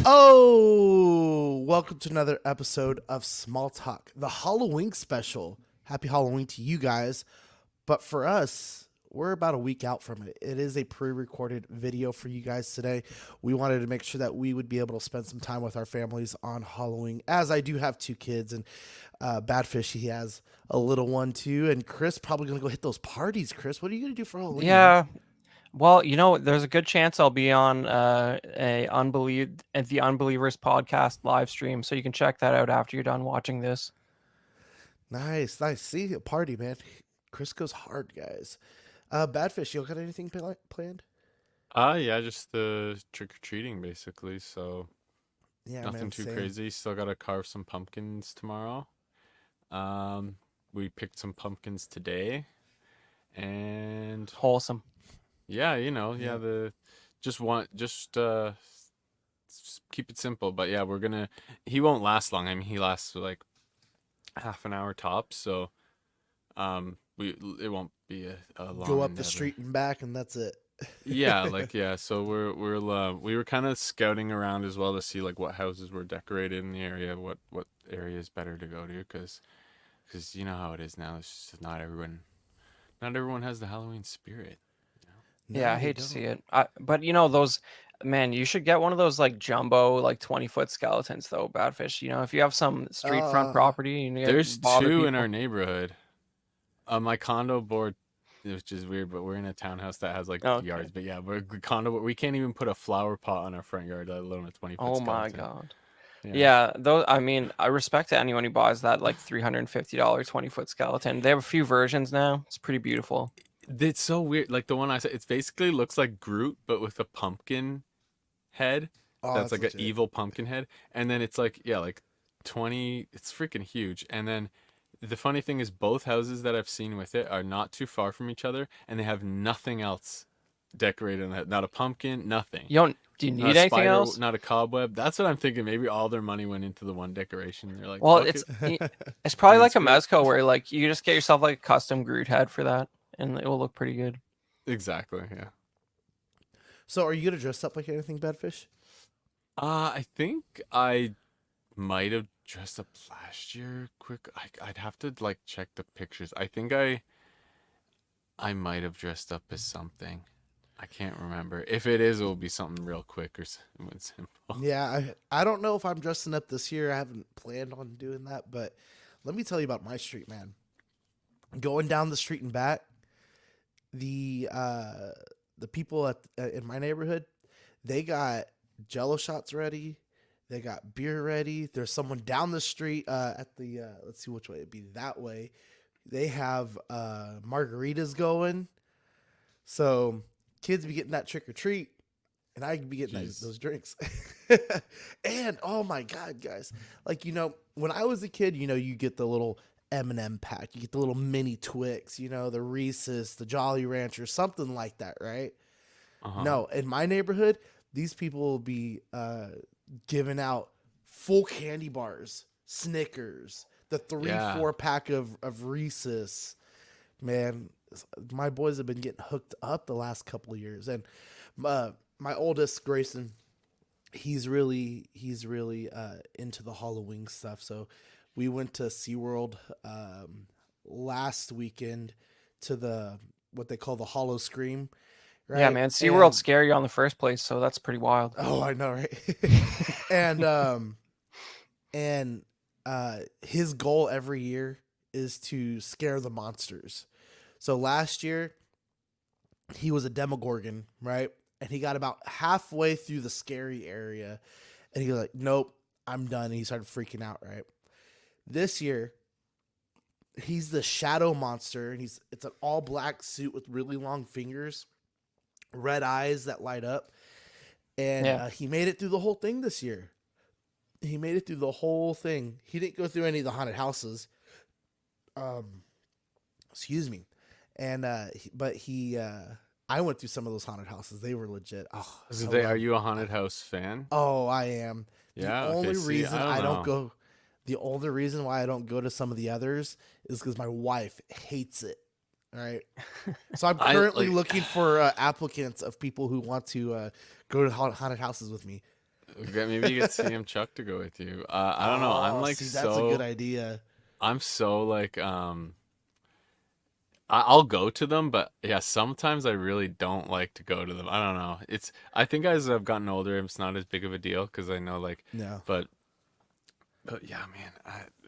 Oh, welcome to another episode of Small Talk, the Halloween special. Happy Halloween to you guys. But for us, we're about a week out from it. It is a pre-recorded video for you guys today. We wanted to make sure that we would be able to spend some time with our families on Halloween, as I do have two kids, and Badfish, he has a little one too, and Chris probably going to go hit those parties. Chris, what are you going to do for Halloween? Yeah. Well, there's a good chance I'll be on the Unbelievers podcast live stream, so you can check that out after you're done watching this. Nice. See, a party, man. Chris goes hard, guys. Badfish, you got anything planned? Yeah, just the trick-or-treating, basically, so Yeah, nothing man, too same. crazy. Still gotta carve some pumpkins tomorrow. We picked some pumpkins today, and Wholesome. yeah, Yeah. just keep it simple. But yeah, he won't last long. I mean, he lasts for like half an hour tops, so it won't be a long Go up endeavor. the street and back, and that's it. Yeah. So we were kind of scouting around as well to see like what houses were decorated in the area, what area is better to go to, because you know how it is now. It's just not everyone has the Halloween spirit. No, Yeah, I they hate to don't. see it. But those, man, you should get one of those like jumbo, like 20-foot skeletons though, Badfish. If you have some street front property and you There's bother two in people. our neighborhood. My condo board, which is weird, but we're in a townhouse that has like Okay. yards. But yeah, we can't even put a flower pot on our front yard, let alone a 20-foot Oh my skeleton. God. Yeah. Yeah, those. I mean, I respect to anyone who buys that like $350 20-foot skeleton. They have a few versions now. It's pretty beautiful. It's so weird. Like the one I said, it basically looks like Groot, but with a pumpkin head. Oh, That's that's like an legit. evil pumpkin head. And then it's like, yeah, like 20. It's freaking huge. And then the funny thing is, both houses that I've seen with it are not too far from each other, and they have nothing else decorated on that. Not a pumpkin, nothing. Do you Not need a anything spider, else? not a cobweb. That's what I'm thinking. Maybe all their money went into the one decoration. They're like, Well, fuck it's it. it's probably Green like a screen. Mezco where like you just get yourself like a custom Groot head for that, and it will look pretty good. Exactly, yeah. So, are you gonna dress up like anything, Badfish? I think I might have dressed up last year. I'd have to like check the pictures. I think I might have dressed up as something. I can't remember. If it is, it will be something real quick or something simple. Yeah, I don't know if I'm dressing up this year. I haven't planned on doing that, but let me tell you about my street, man. Going down the street and back, the people in my neighborhood, they got Jello shots ready. They got beer ready. There's someone down the street at the let's see which way it'd be, that way. They have margaritas going. So kids be getting that trick or treat, and I be getting Jeez. those drinks. And oh my God, guys! Like when I was a kid, you get the little M&M pack, you get the little mini Twix, the Reese's, the Jolly Rancher, something like that, right? Uh-huh. No, in my neighborhood, these people will be giving out full candy bars, Snickers, the 3-4 pack of Reese's. Man, my boys have been getting hooked up the last couple of years, and my oldest Grayson, he's really into the Halloween stuff. So we went to SeaWorld last weekend to what they call the Hollow Scream. Right? Yeah, man, SeaWorld's scary on the first place, so that's pretty wild. Oh, I know, right? and his goal every year is to scare the monsters. So last year, he was a Demogorgon, right? And he got about halfway through the scary area, and he was like, "Nope, I'm done." And he started freaking out, right? This year, he's the shadow monster, and it's an all black suit with really long fingers, red eyes that light up, and he made it through the whole thing this year. He made it through the whole thing. He didn't go through any of the haunted houses. Excuse me. And but I I went through some of those haunted houses. They were legit. Oh, So I are love. you a haunted house fan? Oh, I am. The Yeah. Okay. only See, reason I don't I don't know. go, the only reason why I don't go to some of the others is because my wife hates it. All right. So I'm I currently like. looking for applicants of people who want to go to haunted houses with me. Okay, maybe you get CM Chuck to go with you. I don't know. Oh, see, that's a good idea. I'm so like I'll go to them, but yeah, sometimes I really don't like to go to them. I don't know. I think as I've gotten older, it's not as big of a deal because I know like, No. but yeah, man,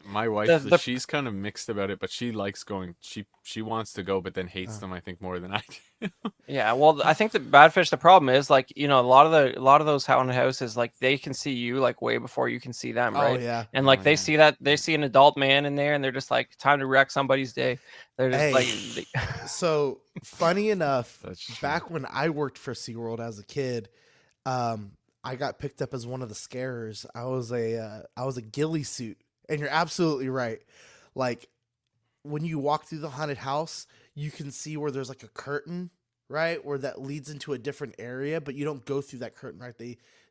my wife, The she's kind of mixed about it, but she likes going. She wants to go, but then hates them. I think more than I do. Yeah, well, I think the Badfish, the problem is like, you know, a lot of those haunted houses, like they can see you like way before you can see them, Oh right? yeah. And Oh like yeah, they see an adult man in there and they're just like, time to wreck somebody's day. They're just like, Hey, so funny enough, that's true. back when I worked for SeaWorld as a kid, I got picked up as one of the scarers. I was a ghillie suit, and you're absolutely right. Like when you walk through the haunted house, you can see where there's like a curtain, right, where that leads into a different area, but you don't go through that curtain, right?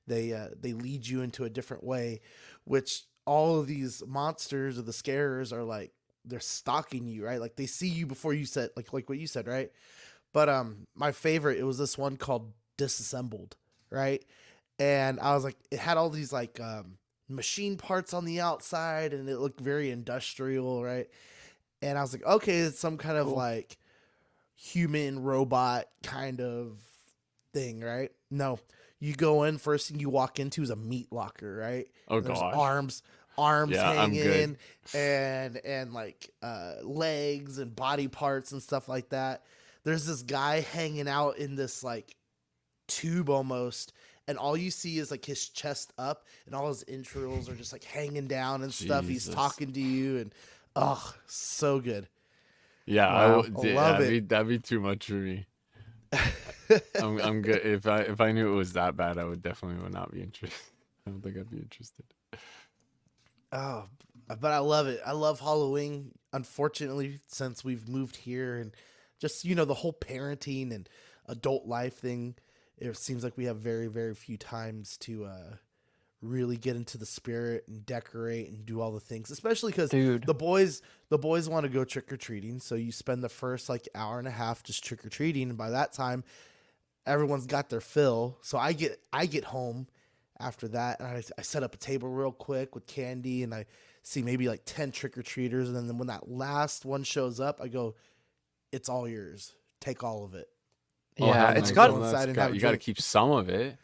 They lead you into a different way, which all of these monsters or the scarers are like they're stalking you, right? Like they see you before you said like what you said, right? But my favorite, it was this one called Disassembled, right? And I was like, it had all these like machine parts on the outside, and it looked very industrial, right? And I was like, okay, it's some kind of cool. like human robot kind of thing, right? No, you go in, first thing you walk into is a meat locker, right? Oh And there's gosh. arms Yeah, I'm good. hanging, and like legs and body parts and stuff like that. There's this guy hanging out in this like tube almost, and all you see is like his chest up and all his entrails are just like hanging down and stuff. He's Jesus. talking to you, and oh, so good. Yeah, Wow. Love it. that'd be too much for me. I'm good. If I knew it was that bad, I would not be interested. I don't think I'd be interested. Oh, but I love it. I love Halloween. Unfortunately, since we've moved here and just, the whole parenting and adult life thing, it seems like we have very, very few times to really get into the spirit and decorate and do all the things, especially because Dude. the boys want to go trick-or-treating. So you spend the first like hour and a half just trick-or-treating. And by that time, everyone's got their fill. So I get home after that, and I set up a table real quick with candy, and I see maybe like 10 trick-or-treaters, and then when that last one shows up, I go, it's all yours, take all of it. Oh, Yeah, hell it's no. got Go inside and have a You got to drink. keep some of it.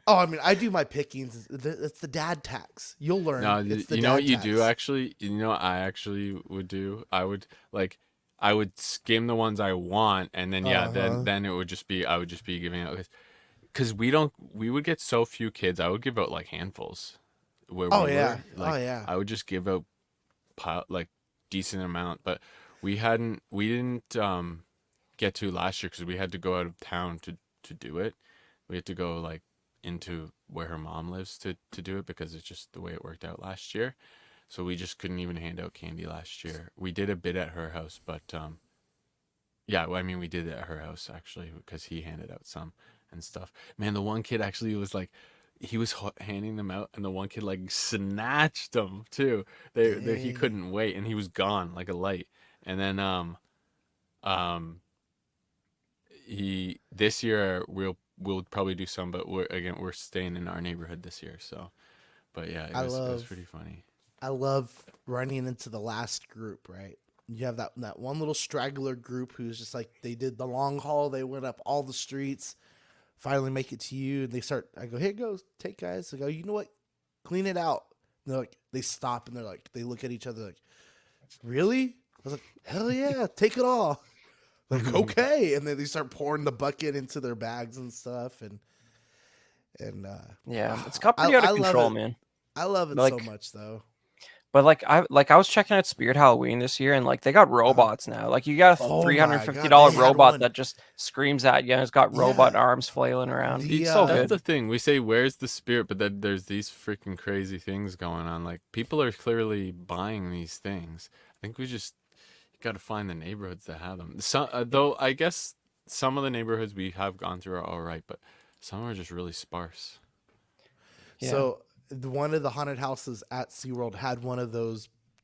Oh, I mean, I do my pickings. It's the dad tax. You'll learn. No, It's the you know what dad you tax. do actually? You know what I actually would do? I would skim the ones I want, and then yeah, Uh-huh. then it would just be I would just be giving out because we would get so few kids. I would give out like handfuls where Oh we yeah. were. Oh Like yeah. I would just give out like decent amount, but we didn't get to last year because we had to go out of town to do it. We had to go like into where her mom lives to do it because it's just the way it worked out last year. So we just couldn't even hand out candy last year. We did a bit at her house, but yeah, well, I mean we did it at her house actually because he handed out some and stuff. Man, the one kid actually was like he was handing them out, and the one kid like snatched them too. He Dang. couldn't wait, and he was gone like a light. And then um he this year we'll probably do some, but we're staying in our neighborhood this year. So, but yeah, I it was love pretty funny. I love running into the last group, right? You have that one little straggler group who's just like they did the long haul, they went up all the streets, finally make it to you, and I go, here it goes, take guys. I go, you know what? Clean it out. And they're like, they stop and they look at each other like, really? I was like, hell yeah, take it all. Like, okay. And then they start pouring the bucket into their bags and stuff. And Yeah, it's got pretty out of control, man. I love it so Like, much though. but I was checking out Spirit Halloween this year, and like they got robots now. Like you got a Oh $350 my God, they had robot one. that just screams at you, and it's got robot Yeah. arms flailing around. The, It's so That's good. the thing. We say, where's the spirit? But then there's these freaking crazy things going on. Like, people are clearly buying these things. I think we just got to find the neighborhoods that have them. So, though, I guess some of the neighborhoods we have gone through are all right, but some are just really sparse. Yeah. So one of the haunted houses at SeaWorld had one of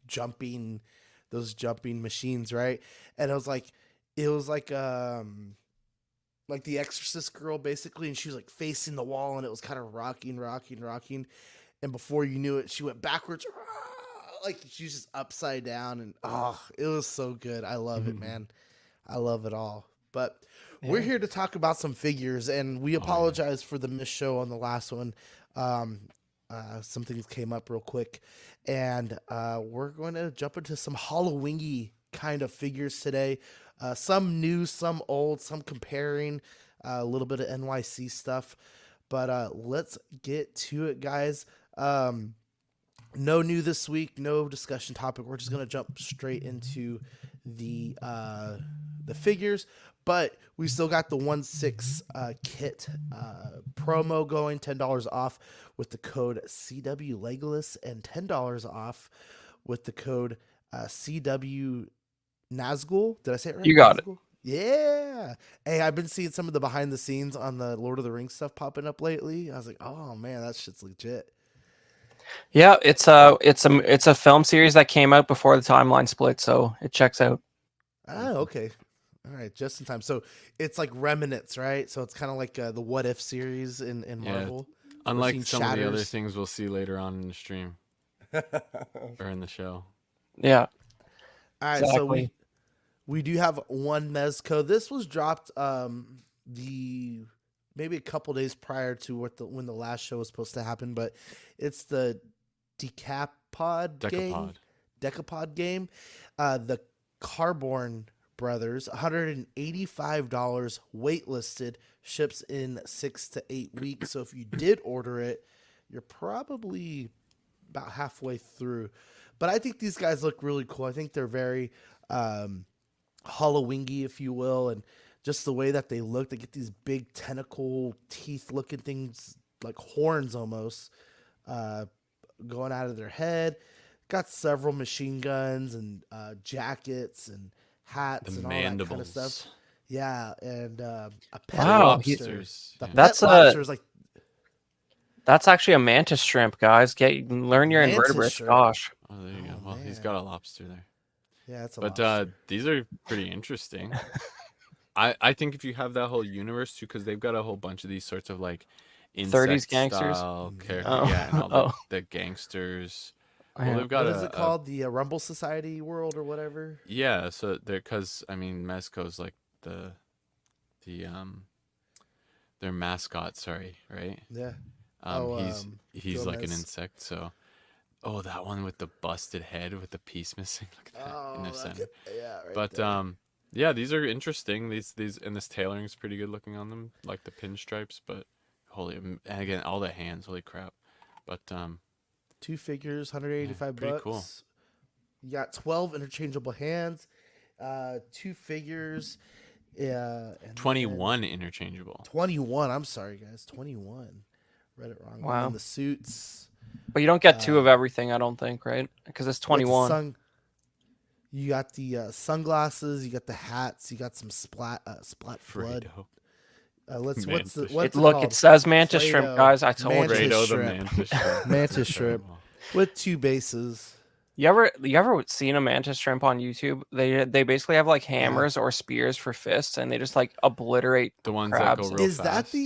jumping those jumping machines, right? And it was like the Exorcist girl basically, and she was like facing the wall, and it was kind of rocking, and before you knew it, she went backwards, like she was just upside down, and it was so good. I love it, man. I love it all. But we're here to talk about some figures, and we apologize for the missed show on the last one. Some things came up real quick, and we're going to jump into some Halloween-y kind of figures today. Some new, some old, some comparing, a little bit of NYC stuff. But let's get to it, guys. No new this week, no discussion topic. We're just going to jump straight into the figures. But we still got the 1/6 kit promo going, $10 off with the code CW Legolas, and $10 off with the code CW Nazgul. Did I say it right? You got Nazgul? Yeah. Hey, I've been seeing some of the behind the scenes on the Lord of the Rings stuff popping up lately. I was like, oh man, that shit's legit. Yeah, it's a film series that came out before the timeline split, so it checks out. Oh, okay. All right, just in time. So it's like remnants, right? So it's kind of like the What If series in Marvel. Unlike some of the other things we'll see later on in the stream or in the show. Yeah. All right, exactly. so we do have one Mezco. This was dropped maybe a couple days prior to when the last show was supposed to happen, but it's the Decapod game. The Carborn Brothers, $185, waitlisted, ships in 6 to 8 weeks. So if you did order it, you're probably about halfway through. But I think these guys look really cool. I think they're very Halloween-y, if you will, and just the way that they look. They get these big tentacle teeth-looking things, like horns almost, going out of their head. Got several machine guns and jackets and hats and all that kind of stuff. Yeah, and a pet lobster. That's actually a mantis shrimp, guys. Learn your invertebrates. Shrimp. Gosh. Oh, there you go. Well, he's got a lobster there. Yeah, it's a but lobster. These are pretty interesting. I think if you have that whole universe too, because they've got a whole bunch of these sorts of like 30s gangsters characters, and all the gangsters. Well, they've got what is it called? The Rumble Society world or whatever? Yeah, so they're, because I mean Mezco's like their mascot, right? Yeah. He's like an insect, so that one with the busted head with the piece missing. Look at that in the center. Right. But there. Yeah, these are interesting. These and this tailoring is pretty good looking on them, like the pinstripes, but and again all the hands, holy crap. But 2 figures, $185. Pretty cool. You got 12 interchangeable hands, 2 figures, and 21 interchangeable. 21. I'm sorry, guys. 21. Read it wrong. Wow. And the suits. But you don't get 2 of everything, I don't think, right? Because it's 21. You got the sunglasses. You got the hats. You got some splat flood. What's it called? It says mantis shrimp, guys. I told you. The mantis shrimp. Mantis shrimp with 2 bases. You ever seen a mantis shrimp on YouTube? They basically have like hammers or spears for fists, and they just like obliterate the ones crabs. that go real fast. That the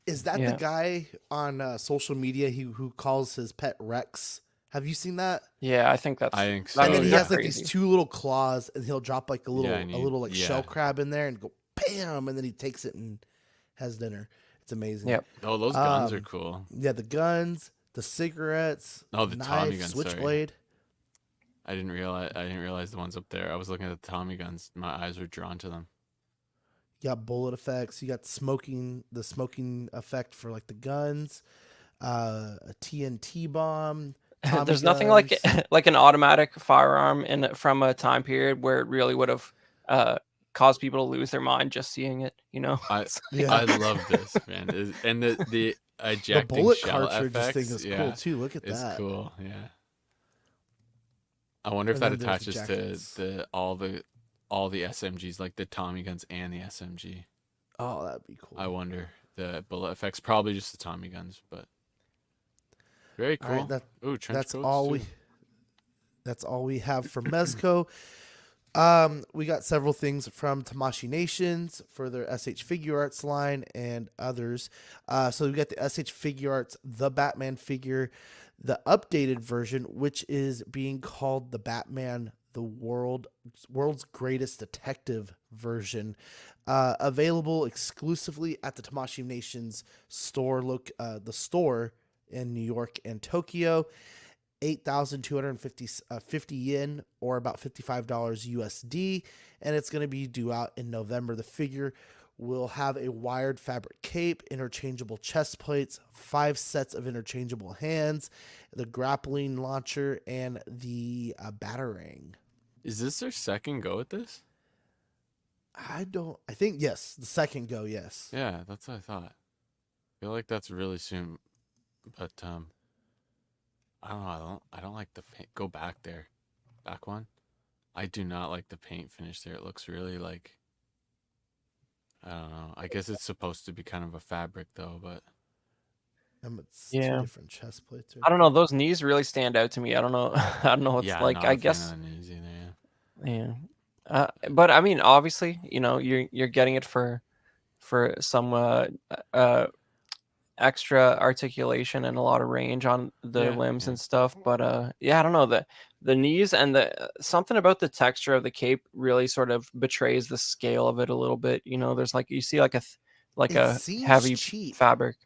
is that the guy on social media who calls his pet Rex? Have you seen that? Yeah, I think so. And then he has like these 2 little claws, and he'll drop like a little shell crab in there and go bam, and then he takes it and has dinner. It's amazing. Yep. Oh, those guns are cool. Yeah, the guns, the cigarettes, the knife, Tommy guns, switchblade. I didn't realize the ones up there. I was looking at the Tommy guns. My eyes were drawn to them. You got bullet effects. You got the smoking effect for like the guns, a TNT bomb. There's nothing like an automatic firearm from a time period where it really would have caused people to lose their mind just seeing it. You know, I love this, man. And the ejecting the bullet shell cartridge effects, thing is cool too. Look at that. It's cool. Yeah. I wonder if that attaches to all the all the SMGs, like the Tommy guns and the SMG. Oh, that'd be cool. I wonder the bullet effects, probably just the Tommy guns, but very All right, cool. Ooh, trench that's coats all too. that's all we have for Mezco. We got several things from Tamashi Nations for their SH Figure Arts line and others. So we got the SH Figure Arts, the Batman figure, the updated version, which is being called the Batman, the world's greatest detective version, available exclusively at the Tamashi Nations store. The store in New York and Tokyo. 8,250 yen, or about $55 USD, and it's going to be due out in November. The figure will have a wired fabric cape, interchangeable chest plates, 5 sets of interchangeable hands, the grappling launcher, and the batarang. Is this their second go at this? I think yes, the second go, yes. Yeah, that's what I thought. I feel like that's really soon, but I don't know. I don't like the paint. Go back there, back one. I do not like the paint finish there. It looks really like, I don't know. I guess it's supposed to be kind of a fabric though, but It's Yeah. 2 different chest plates. I don't know. Those knees really stand out to me. I don't know. I don't know. It's yeah, like not I a fan guess. of the knees either. Yeah. But I mean, obviously, you're getting it for some extra articulation and a lot of range on the Yeah, limbs yeah. and stuff. But yeah, I don't know, the knees and the something about the texture of the cape really sort of betrays the scale of it a little bit. There's like you see like It a seems heavy cheap. fabric.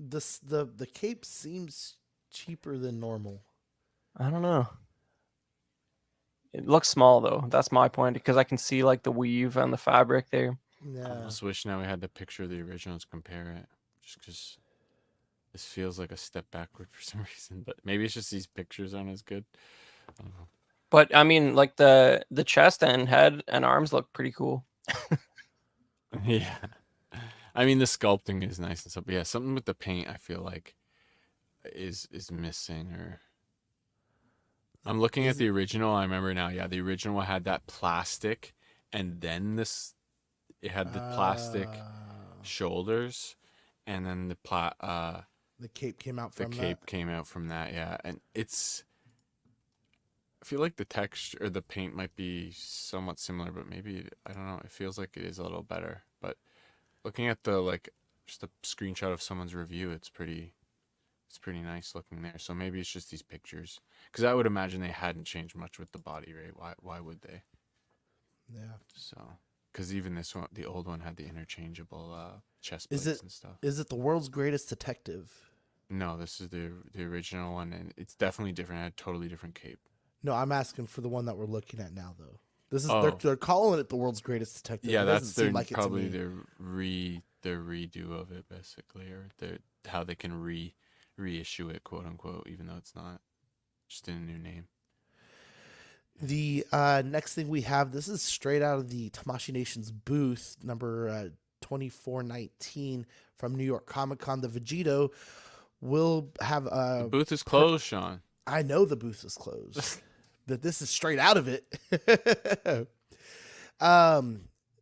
The cape seems cheaper than normal. I don't know. It looks small though. That's my point, because I can see like the weave and the fabric there. I Yeah. almost wish now we had the picture of the original to compare it, just because this feels like a step backward for some reason. But maybe it's just these pictures aren't as good. I don't know. But I mean, like the chest and head and arms look pretty cool. Yeah. I mean, the sculpting is nice and stuff, but yeah, something with the paint I feel like is missing. Or I'm looking at the original. I remember now. Yeah, the original had that plastic, and then it had the plastic shoulders, and then the cape came out the from cape came out from that. Yeah, and I feel like the texture or the paint might be somewhat similar, but maybe I don't know. It feels like it is a little better, but looking at just a screenshot of someone's review, it's pretty nice looking there. So maybe it's just these pictures, because I would imagine they hadn't changed much with the body, right? Why would they? Yeah. So, because even this one, the old one, had the interchangeable chest plates and stuff. Is it the world's greatest detective? No, this is the original one, and it's definitely different. It had a totally different cape. No, I'm asking for the one that we're looking at now, though. This is they're calling it the world's greatest detective. Yeah, that's probably their redo of it, basically, or how they can reissue it, quote unquote, even though it's not, just in a new name. The next thing we have, this is straight out of the Tamashi Nations booth, number 2419 from New York Comic Con. The Vegito will have the booth is closed, Sean. I know the booth is closed, but this is straight out of it.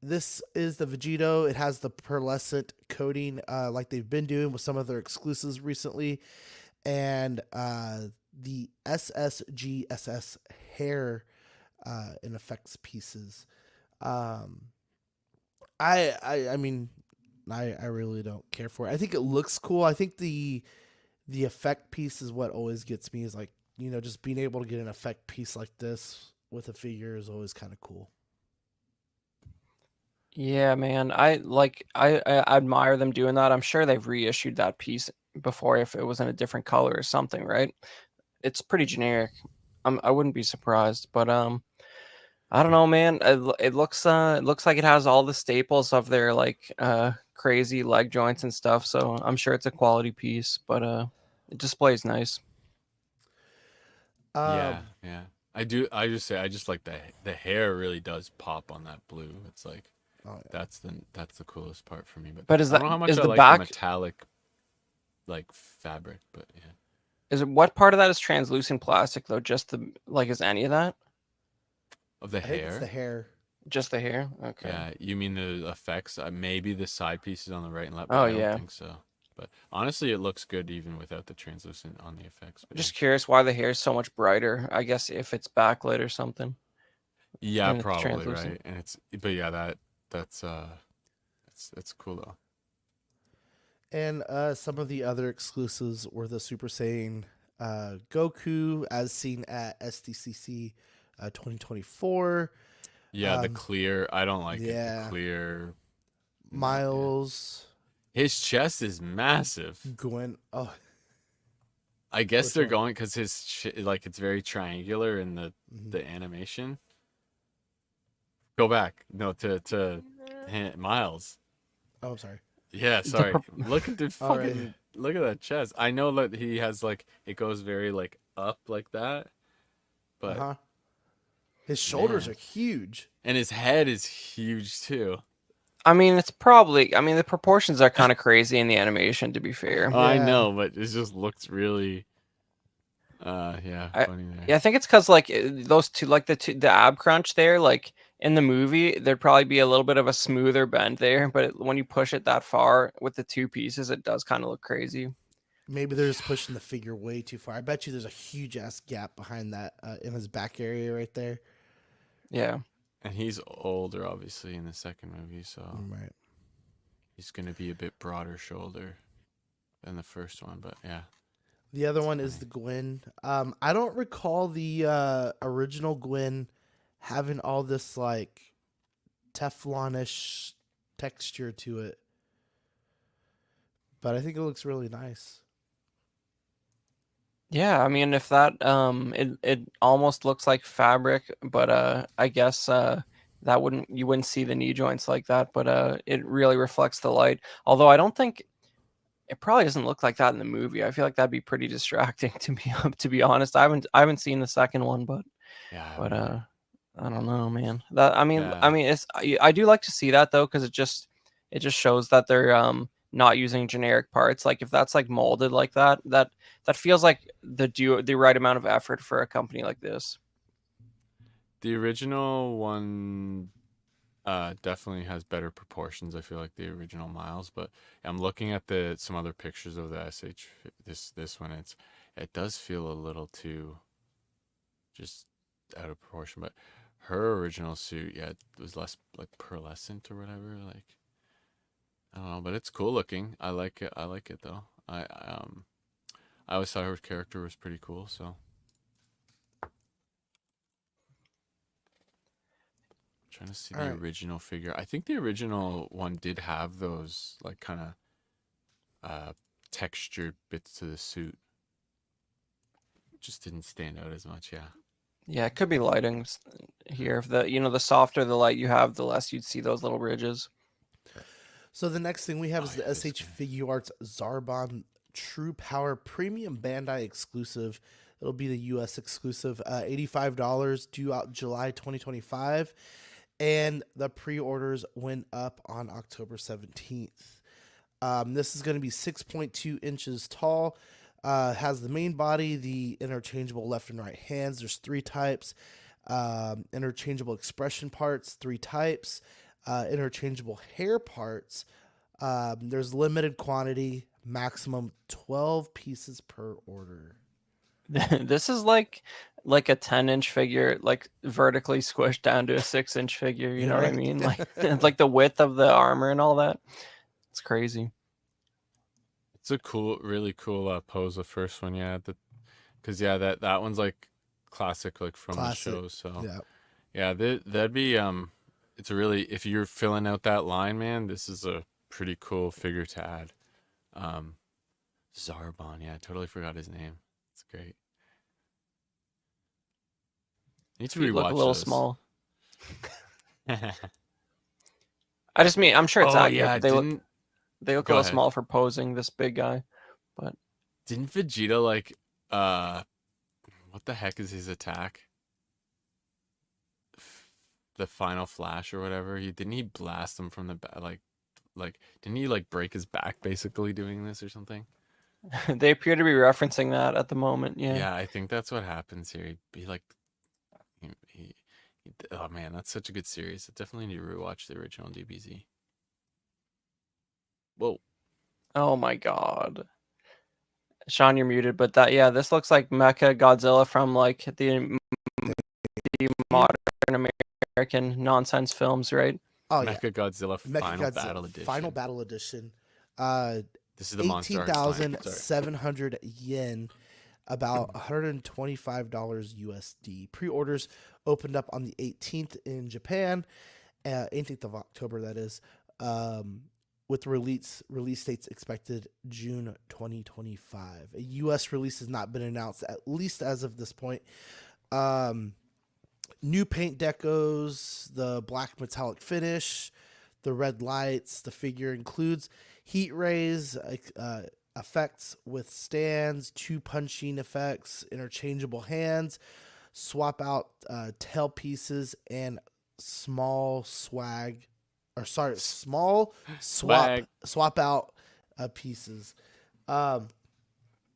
This is the Vegito. It has the pearlescent coating, like they've been doing with some of their exclusives recently, and the SSGSS hair and effects pieces. I mean, I really don't care for it. I think it looks cool. I think the effect piece is what always gets me, is like, just being able to get an effect piece like this with a figure is always kind of cool. Yeah, man. I admire them doing that. I'm sure they've reissued that piece before if it was in a different color or something, right? It's pretty generic. I wouldn't be surprised, but I don't know, man. It looks like it has all the staples of their crazy leg joints and stuff. So I'm sure it's a quality piece, but it displays nice. Yeah. I just like the hair really does pop on that blue. It's like, oh, yeah. That's the coolest part for me. But is I don't know how much is I the like back the metallic fabric, but yeah. What part of that is translucent plastic though? Just is any of that? Of the I think it's hair? the hair. Just the hair? Okay. Yeah, you mean the effects? Maybe the side pieces on the right and left, but Oh I don't yeah. think so. But honestly, it looks good even without the translucent on the effects. But yeah, Just curious why the hair is so much brighter. I guess if it's backlit or something yeah, and it's probably translucent. right. And but yeah, that's that's cool though. And some of the other exclusives were the Super Saiyan Goku, as seen at SDCC 2024. Yeah, the clear. I don't like it. The Yeah. clear. Yeah. Miles, His chest is massive. Gwen. Oh, I guess Which they're one? going because like it's very triangular in mhm. the animation. Go back. No, to Miles. Oh, I'm sorry. Yeah, The sorry. pro- Look at the All right. fucking look at that chest. I know that he has like it goes very like up like that, but Uh-huh. His shoulders man. are huge. And his head is huge too. I mean, it's probably. I mean, the proportions are kind of crazy in the animation. To be fair, Yeah. I know, but it just looks really yeah, I funny there. yeah, I think it's because like those two, like the ab crunch there, like in the movie, there'd probably be a little bit of a smoother bend there, but when you push it that far with the two pieces, it does kind of look crazy. Maybe they're just pushing the figure way too far. I bet you there's a huge ass gap behind that in his back area right there. Yeah. And he's older obviously in the second movie, so Right. he's gonna be a bit broader shoulder than the first one, but yeah. The other That's one is funny. the Gwen. I don't recall the original Gwen having all this like Teflonish texture to it, but I think it looks really nice. Yeah, I mean, if that it almost looks like fabric, but I guess that you wouldn't see the knee joints like that, but it really reflects the light. Although I don't think it probably doesn't look like that in the movie. I feel like that'd be pretty distracting to be honest. I haven't seen the second one, Yeah, I but haven't either. I don't know, man. That I mean, Yeah. it's I do like to see that though, because it just shows that they're not using generic parts. Like if that's like molded like that, that feels like the right amount of effort for a company like this. The original one definitely has better proportions. I feel like the original Miles, but I'm looking at the some other pictures of the this one. It does feel a little too just out of proportion. But her original suit, yeah, it was less like pearlescent or whatever. Like I don't know, but it's cool looking. I like it. I like it though. I always thought her character was pretty cool. So trying to see All the right. original figure. I think the original one did have those like kind of textured bits to the suit. Just didn't stand out as much, yeah. Yeah, it could be lighting here. If the softer the light you have, the less you'd see those little ridges. So the next thing we have is yeah, the this SH guy. Figuarts Zarbon True Power Premium Bandai exclusive. It'll be the US exclusive, $85 due out July 2025. And the pre-orders went up on October 17th. This is going to be 6.2 inches tall. Has the main body, the interchangeable left and right hands. There's 3 types. Interchangeable expression parts, 3 types. Interchangeable hair parts. There's limited quantity, maximum 12 pieces per order. This is like a 10-inch figure, like vertically squished down to a 6-inch figure. You know what I Right? mean? Like like the width of the armor and all that. It's crazy. It's a cool, really cool pose. The first one, yeah. Because yeah, that one's like classic, like from the Classic. show. So Yeah. yeah, that'd be it's a really if you're filling out that line, man, this is a pretty cool figure to add. Um, Zarbon, yeah, I totally forgot his name. It's great. Need to Feet look a rewatch little this. small. I just mean I'm sure it's Oh accurate. yeah, But they look a go little ahead. small for posing this big guy. But Didn't Vegeta like what the heck is his attack? The final flash or whatever. He blast him from the back like didn't he like break his back basically doing this or something? they appear to be referencing that at the moment. Yeah. Yeah, I think that's what happens here. He like he Oh man, that's such a good series. I definitely need to rewatch the original DBZ. Whoa. Oh my god. Sean, you're muted, but this looks like Mecha Godzilla from like the modern American nonsense films, right? Oh yeah, Mecha Godzilla Final Mechagodzilla Battle Edition. Final Battle Edition. This is the Monster Arts line. Sorry. 18,700 yen, about $125 USD. Pre-orders opened up on the 18th in Japan, 18th of October, that is, with release dates expected June 2025. A US release has not been announced, at least as of this point. New paint decos, the black metallic finish, the red lights. The figure includes heat rays, effects with stands, 2 punching effects, interchangeable hands, swap out tail pieces, and small swap out pieces.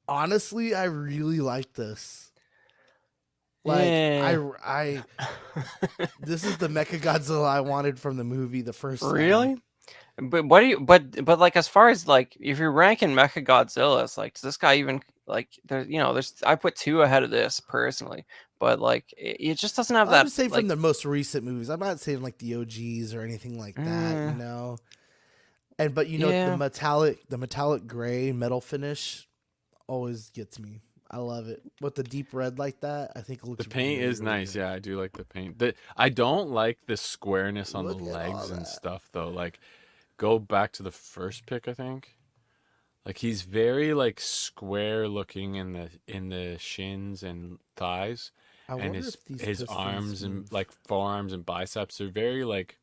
Honestly, I really like this. Like I this is the Mechagodzilla I wanted from the movie the first time. Really? But what do you? But like, as far as like, if you're ranking Mecha Godzillas, like, does this guy even like? There's I put 2 ahead of this personally, but like, it just doesn't have I that. would say like, from the most recent movies. I'm not saying like the OGs or anything like that, you know. And but Yeah. the metallic gray metal finish always gets me. I love it with the deep red like that. I think it looks. The paint really, is really nice. good. Yeah, I do like the paint. I don't like the squareness on Look the at all legs and that. stuff though. Like, go back to the first pick, I think. Like, he's very like square looking in the shins and thighs, I and wonder if these his pistons arms and move. like forearms and biceps are very like.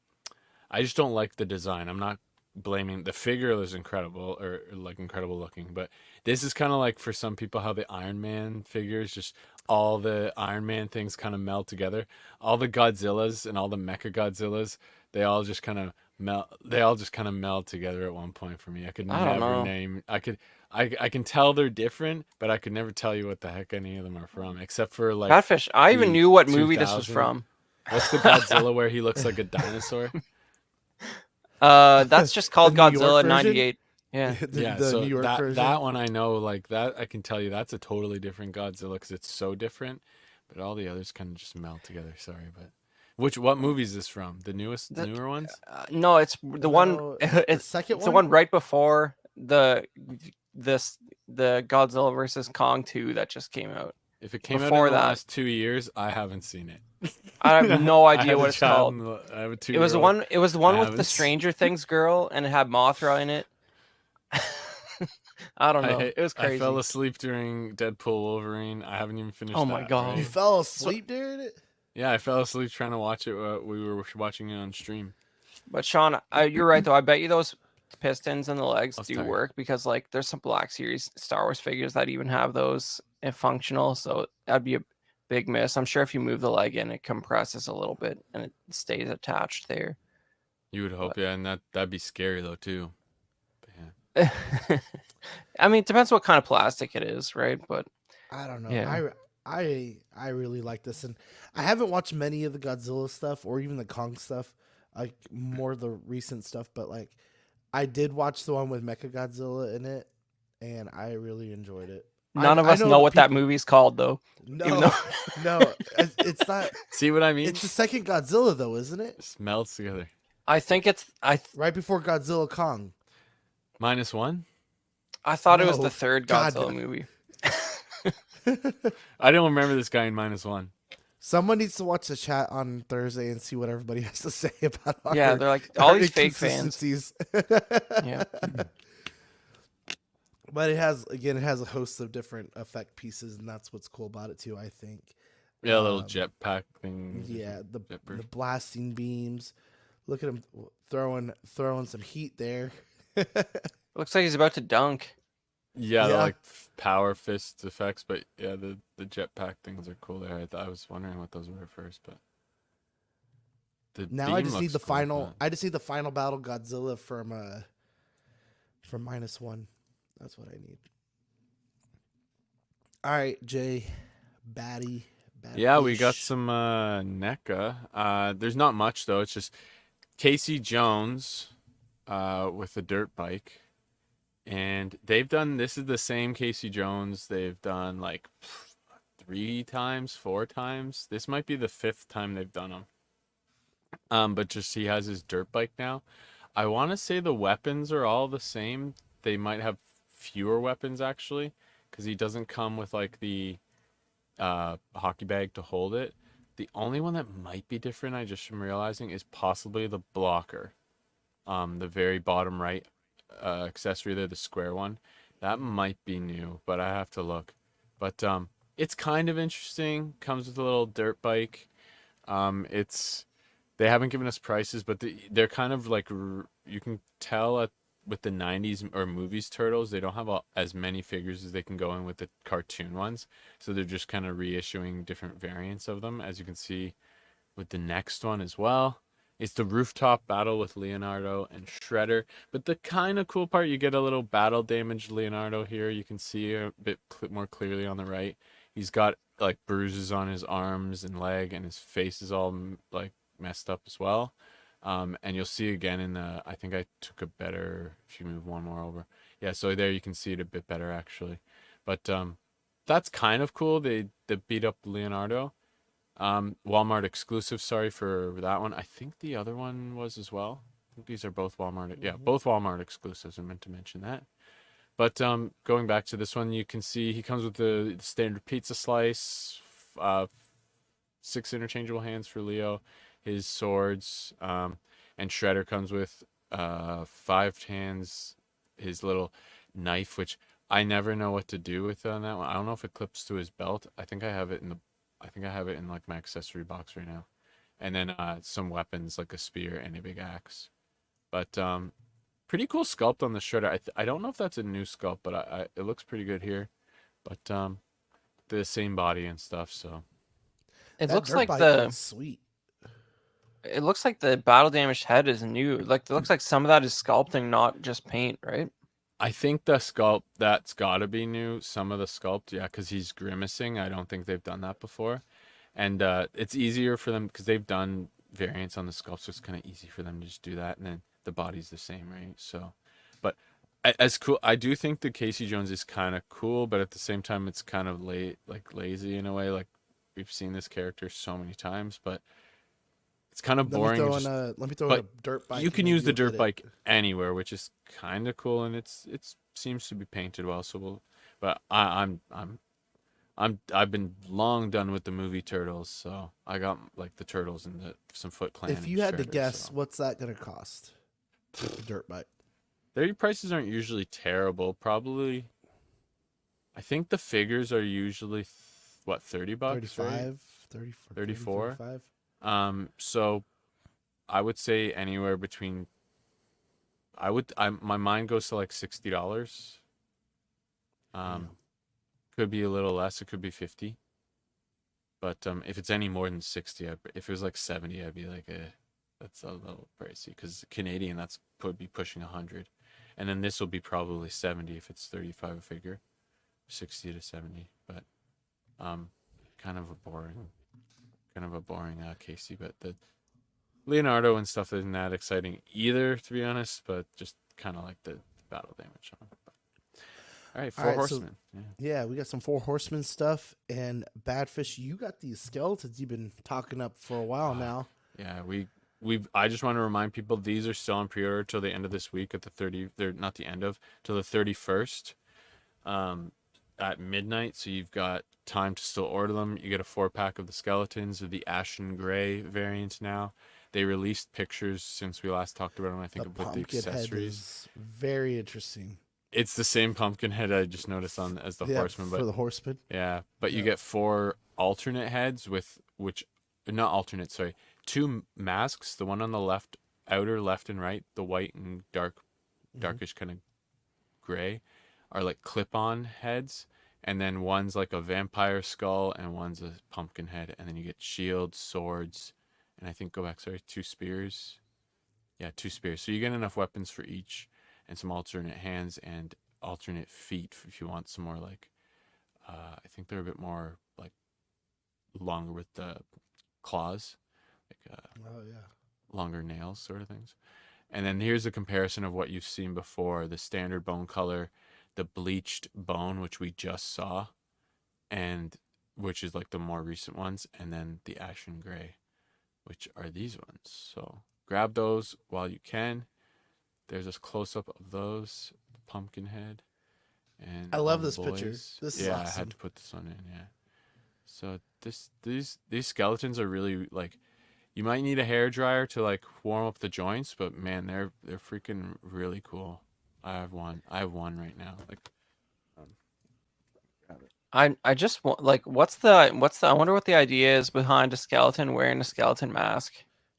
I just don't like the design. I'm not blaming the figure is incredible or like incredible looking, but this is kind of like for some people how the Iron Man figures, just all the Iron Man things kind of meld together. All the Godzillas and all the Mecha Godzillas, they all just kind of meld together at one point for me. I could I don't never know. name. I can tell they're different, but I could never tell you what the heck any of them are from, except for like Catfish. I even the knew what movie this was 2000. from. What's the Godzilla where he looks like a dinosaur? That's just called The New York Godzilla version? '98. Yeah. Yeah, the so New York version. that one I know, like that I can tell you that's a totally different Godzilla because it's so different, but all the others kind of just melt together. Sorry, but what movie is this from? The newer ones? No, it's the one. No, It's the second the one? one right before the Godzilla versus Kong 2 that just came out. If it came out Before in the that. last 2 years, I haven't seen it. I have no I idea have what a it's child called. and I have a 2 It was year the old. one. It was the one I with the haven't Stranger Things girl, and it had Mothra in it. I don't know. It was I fell crazy. asleep during Deadpool Wolverine. I haven't even finished Oh my that, God. right? You fell asleep during it? Yeah, I fell asleep trying to watch it. We were watching it on stream. But Sean, you're right though. I bet you those pistons and the legs was do tired. work because like there's some Black Series Star Wars figures that even have those functional. So that'd be a big miss. I'm sure if you move the leg in, it compresses a little bit and it stays attached there. You would hope, yeah, and that'd be scary though too. But yeah. I mean, it depends what kind of plastic it is, right? But I don't know. yeah. I really like this, and I haven't watched many of the Godzilla stuff or even the Kong stuff, like more the recent stuff. But like, I did watch the one with Mechagodzilla in it, and I really enjoed it. None of us know what that movie's called though. No, no, it's not. See what I mean? It's the second Godzilla though, isn't it? It melts together. I think it's Right before Godzilla Kong. -1? I thought it was No, the third God, Godzilla no. movie. I don't remember this guy in -1. Someone needs to watch the chat on Thursday and see what everybody has to say about our, Yeah, they're like all our these fake fans. inconsistencies. Yeah. But it has a host of different effect pieces, and that's what's cool about it too, I think. Yeah, a little jetpack thing. Yeah, the Jetpack. blasting beams. Look at him throwing some heat there. Looks like he's about to dunk. Yeah, the Yeah. like power fist effects, but yeah, the jetpack things are cool there. I was wondering what those were at first, but Now I beam just need looks the cool, final. but- I just need the final battle Godzilla from -1. That's what I need. All right, Jay, Batty Bad Yeah, we got fish. some NECA. There's not much though. It's just Casey Jones with a dirt bike. And they've done, this is the same Casey Jones they've done like 3 times, 4 times. This might be the 5th time they've done them. But just he has his dirt bike now. I want to say the weapons are all the same. They might have fewer weapons actually, because he doesn't come with like the hockey bag to hold it. The only one that might be different, I just am realizing, is possibly the blocker. The very bottom right accessory there, the square one. That might be new, but I have to look. But it's kind of interesting. Comes with a little dirt bike. It's they haven't given us prices, but they're kind of like you can tell with the 90s or movies turtles, they don't have as many figures as they can go in with the cartoon ones. So they're just kind of reissuing different variants of them, as you can see with the next one as well. It's the rooftop battle with Leonardo and Shredder. But the kind of cool part, you get a little battle damaged Leonardo here. You can see a bit more clearly on the right. He's got like bruises on his arms and leg, and his face is all like messed up as well. And you'll see again in the, I think I took a better, if you move one more over. Yeah, so there you can see it a bit better actually. But that's kind of cool. They beat up Leonardo. Walmart exclusive, sorry for that one. I think the other one was as well. I think these are both Walmart. Yeah, both Walmart exclusives. I meant to mention that. But going back to this one, you can see he comes with the standard pizza slice, 6 interchangeable hands for Leo, his swords, and Shredder comes with 5 hands, his little knife, which I never know what to do with on that one. I don't know if it clips to his belt. I think I have it in like my accessory box right now. And then some weapons like a spear and a big axe. But pretty cool sculpt on the Shredder. I don't know if that's a new sculpt, but it looks pretty good here. But the same body and stuff, so It That looks dirt like bike the looks sweet. it looks like the battle damaged head is new. Like it looks like some of that is sculpting, not just paint, right? I think the sculpt, that's gotta be new. Some of the sculpt, yeah, because he's grimacing. I don't think they've done that before. And it's easier for them because they've done variants on the sculpt, so it's kind of easy for them to just do that. And then the body's the same, right? So, but as cool, I do think the Casey Jones is kind of cool, but at the same time, it's kind of lazy in a way. Like we've seen this character so many times, but it's kind of boring. Let me throw in But a dirt bike. you and can maybe use the you'll dirt get it. bike anywhere, which is kind of cool, and it's seems to be painted well. So we'll, but I've been long done with the movie Turtles, so I got like the Turtles and some Foot Clan. If and you had to Shredder, guess, so. what's that gonna cost? With the dirt bike. Their prices aren't usually terrible. Probably, I think the figures are usually what, $30, right? 35, 30, 34. 35. So I would say anywhere between. My mind goes to like $60. Could be a little less. It could be 50. But if it's any more than 60, if it was like 70, I'd be like, that's a little pricey. Because Canadian, that's would be pushing 100, and then this will be probably 70 if it's 35 a figure, 60 to 70. But kind of a boring Casey. But the Leonardo and stuff isn't that exciting either, to be honest. But just kind of like the battle damage on it. All right, Four Horsemen. Yeah, we got some Four Horsemen stuff, and Badfish, you got these skeletons you've been talking up for a while now. Yeah, I just want to remind people these are still on pre-order till the end of this week at the 30. They're not the end of till the 31st, at midnight. So you've got time to still order them. You get a 4-pack of the skeletons of the Ashen Gray variant now. They released pictures since we last talked about them. I think about the accessories. Head is very interesting. It's the same pumpkin head I just noticed as the Horseman, but for the Horseman. yeah, but you get 4 alternate heads with not alternate, sorry, 2 masks. The one on the left, outer left and right, the white and darkish kind of gray, are like clip-on heads, and then one's like a vampire skull and one's a pumpkin head, and then you get shields, swords, and I think 2 spears. Yeah, 2 spears. So you get enough weapons for each. And some alternate hands and alternate feet if you want some more like I think they're a bit more like longer with the claws, like Oh yeah. longer nails, sort of things. And then here's a comparison of what you've seen before: the standard bone color, the bleached bone, which we just saw, and which is like the more recent ones, and then the ashen gray, which are these ones. So grab those while you can. There's this close up of those, the pumpkin head, and I all love the this picture. boys. This is Yeah, I awesome. had to put this one in. Yeah. So these skeletons are really like, you might need a hair dryer to like warm up the joints, but man, they're freaking really cool. I have one. I have one right now. Like, grab it. I just want like what's the I wonder what the idea is behind a skeleton wearing a skeleton mask.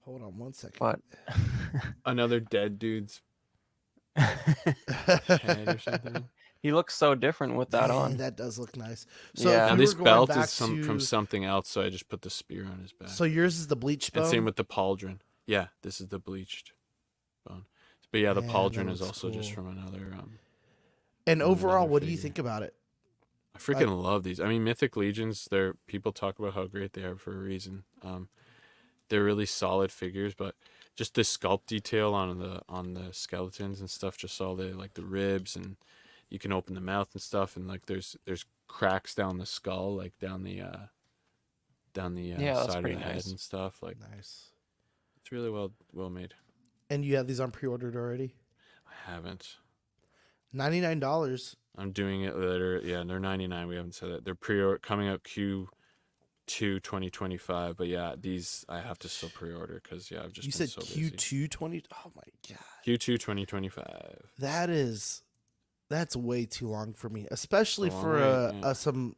Hold on one second. But Another dead dude's head or something. he looks so different with that Dang, on. that does look nice. So Yeah. if Now we this were going belt back is from to- something else, so I just put the spear on his back. So yours is the bleach bone. And same with the pauldron. Yeah, this is the bleached bone. But yeah, the Man, pauldron that is looks also just cool. from another. And overall, another what do you figure. think about it? I freaking love these. I mean, Mythic Legions. People talk about how great they are for a reason. They're really solid figures, but just the sculpt detail on the skeletons and stuff, just all the like the ribs, and you can open the mouth and stuff, and like there's cracks down the skull, like down the Yeah, that's side of pretty the head nice. and stuff. Like Nice. it's really well made. And you have these on pre-ordered already? I haven't. $99. I'm doing it later. Yeah, they're 99. We haven't said that. They're coming out Q2 2025. But yeah, these I have to still pre-order because I've just You been said so busy. Q2 20. Oh my god. Q2 2025. That's way too long for me, especially It's a long for wait, yeah. some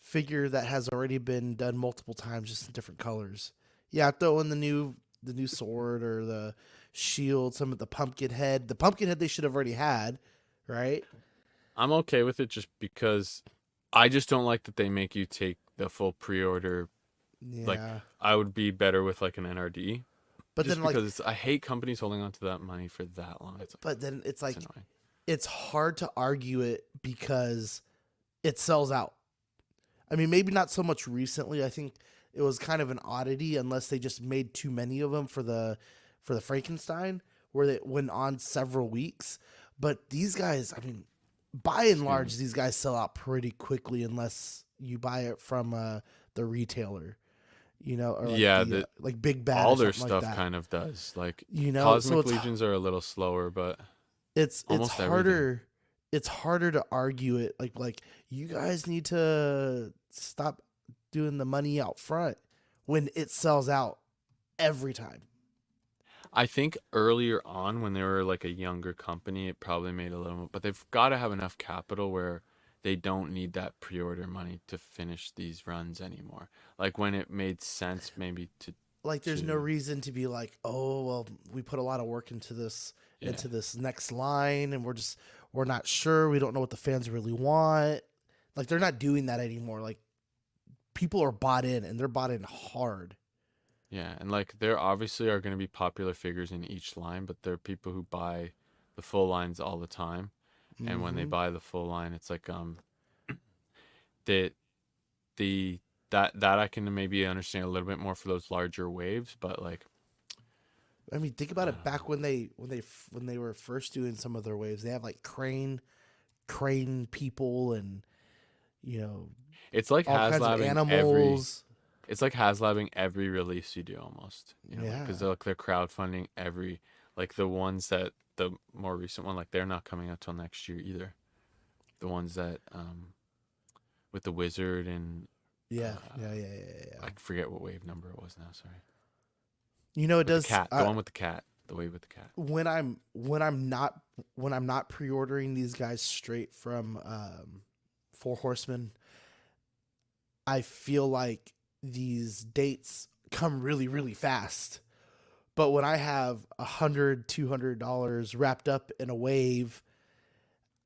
figure that has already been done multiple times, just in different colors. Yeah, throw in the new sword or the shield, some of the pumpkin head. The pumpkin head they should have already had, right? I'm okay with it just because I just don't like that they make you take the full pre-order. Yeah. Like, I would be better with like an NRD. but Just then like because I hate companies holding on to that money for that long. It's but then it's like annoying. it's hard to argue it because it sells out. I mean, maybe not so much recently. I think it was kind of an oddity unless they just made too many of them for the Frankenstein, where they went on several weeks. But these guys, I mean, by and large, these guys sell out pretty quickly unless you buy it from the retailer, or like Yeah, like Big Bad. all or their something like stuff that. kind of does. Like So Cosmic it's Legions are a little slower, but it's almost harder. It's harder to argue it. Like you guys need to stop doing the money out front when it sells out every time. I think earlier on when they were like a younger company, it probably made a little, but they've got to have enough capital where they don't need that pre-order money to finish these runs anymore. Like when it made sense maybe to Like there's no to- reason to be like, oh well, we put a lot of work into this Yeah. next line, and we're not sure. We don't know what the fans really want. Like they're not doing that anymore. Like people are bought in, and they're bought in hard. Yeah, and like there obviously are going to be popular figures in each line, but there are people who buy the full lines all the time. And when they Mhm. buy the full line, it's like that I can maybe understand a little bit more for those larger waves, but like I mean, think about it. Back when they were first doing some of their waves, they have like crane people, and it's like all kinds of HasLabbing animals. it's like HasLabbing every release you do almost. Yeah. Because they're crowdfunding every, like the ones that the more recent one, like they're not coming out till next year either. The ones that with the wizard and Yeah. I forget what wave number it was now. Sorry. It With does. the cat, the one with the cat, the wave with the cat. When I'm not pre-ordering these guys straight from for Horsemen, I feel like these dates come really, really fast. But when I have $100-$200 wrapped up in a wave,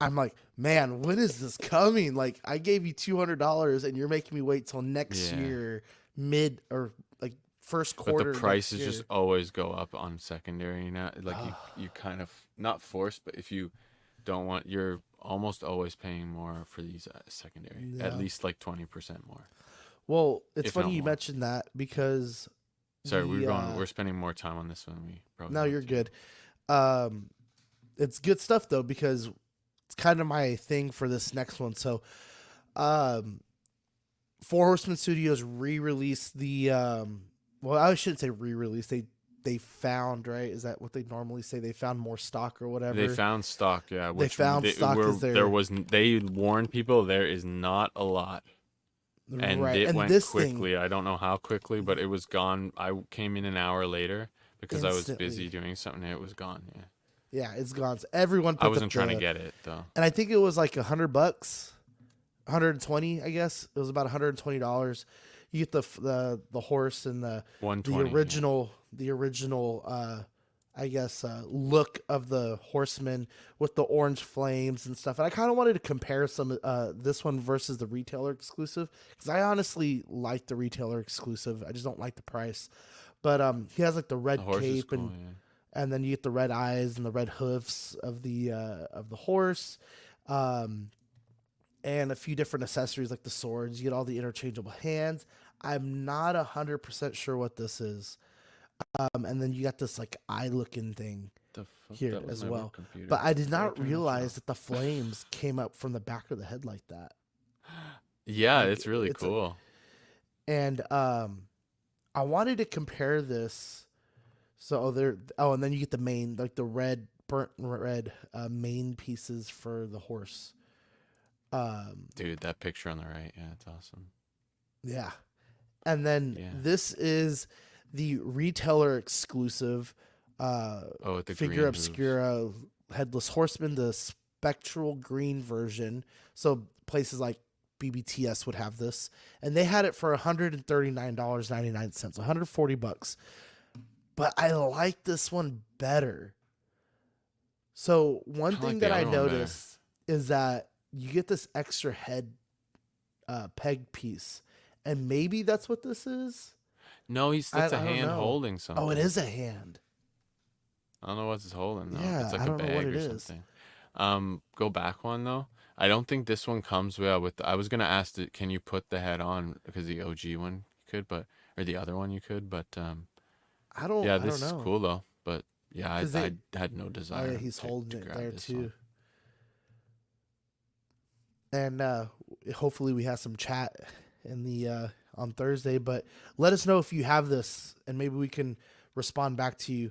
I'm like, man, when is this coming? Like, I gave you $200 and you're making me wait till next Yeah. year, mid or like first quarter. But the next prices year. just always go up on secondary. Like you kind of not forced, but if you don't want, you're almost always paying more for these secondary. Yeah. At least like 20% more. Well, it's if not funny you more. mentioned that because Sorry, the we're spending more time on this one than we probably. no, want you're to. good. It's good stuff though because it's kind of my thing for this next one. So, um, Four Horsemen Studios re-released the well, I shouldn't say re-release. They found, right? Is that what they normally say? They found more stock or whatever. They found stock, yeah. They found stock were is there. there was they warned people there is not a lot, and Right. it And went this quickly. I don't know how quickly, but it was gone. I came in an hour later because I was Instantly. busy doing something. And it was gone. Yeah, Yeah, it's gone. So everyone I put wasn't trying to get it though. and I think it was like $100, 120. I guess it was about $120. You get the horse and the 120. the original I guess look of the Horseman with the orange flames and stuff. And I kind of wanted to compare some this one versus the retailer exclusive because I honestly like the retailer exclusive. I just don't like the price. But he has like the red The horse is cape cool, yeah. and then you get the red eyes and the red hoofs of the horse. And a few different accessories like the swords. You get all the interchangeable hands. I'm not 100% sure what this is. And then you got this like eye looking thing The fuck? here That was as my well. work computer. But I did Why not turn that shit realize off? that the flames came up from the back of the head like that. Yeah, Like, it's really it's a- cool. And I wanted to compare this. So and then you get the main, like the red, burnt red main pieces for the horse. Dude, that picture on the right, yeah, it's awesome. Yeah. And then Yeah. this is the retailer exclusive with the figure green hooves. obscura Headless Horseman, the spectral green version. So places like BBTS would have this, and they had it for $139.99, $140. But I like this one better. So one I thing like that the I other one better. noticed is that you get this extra head peg piece, and maybe that's what this is. No, that's I a don't hand know. holding something. Oh, it is a hand. I don't know what it's holding though. Yeah, It's like I a don't know what bag it or is. something. Go back one though. I don't think this one comes with. I was gonna ask, can you put the head on because the OG one you could, or the other one you could, but I don't. yeah, I this don't is know. cool though. But yeah, I 'Cause they- had no Oh desire. yeah, he's to holding it grab there this too. one. And hopefully we have some chat in the on Thursday. But let us know if you have this, and maybe we can respond back to you.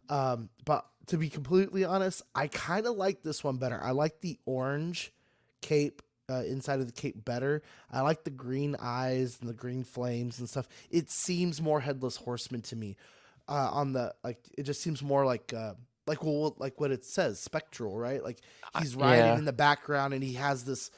But to be completely honest, I kind of like this one better. I like the orange cape inside of the cape better. I like the green eyes and the green flames and stuff. It seems more Headless Horseman to me. On the it just seems more like what it says, spectral, right? Like he's riding Yeah. in the background and he has this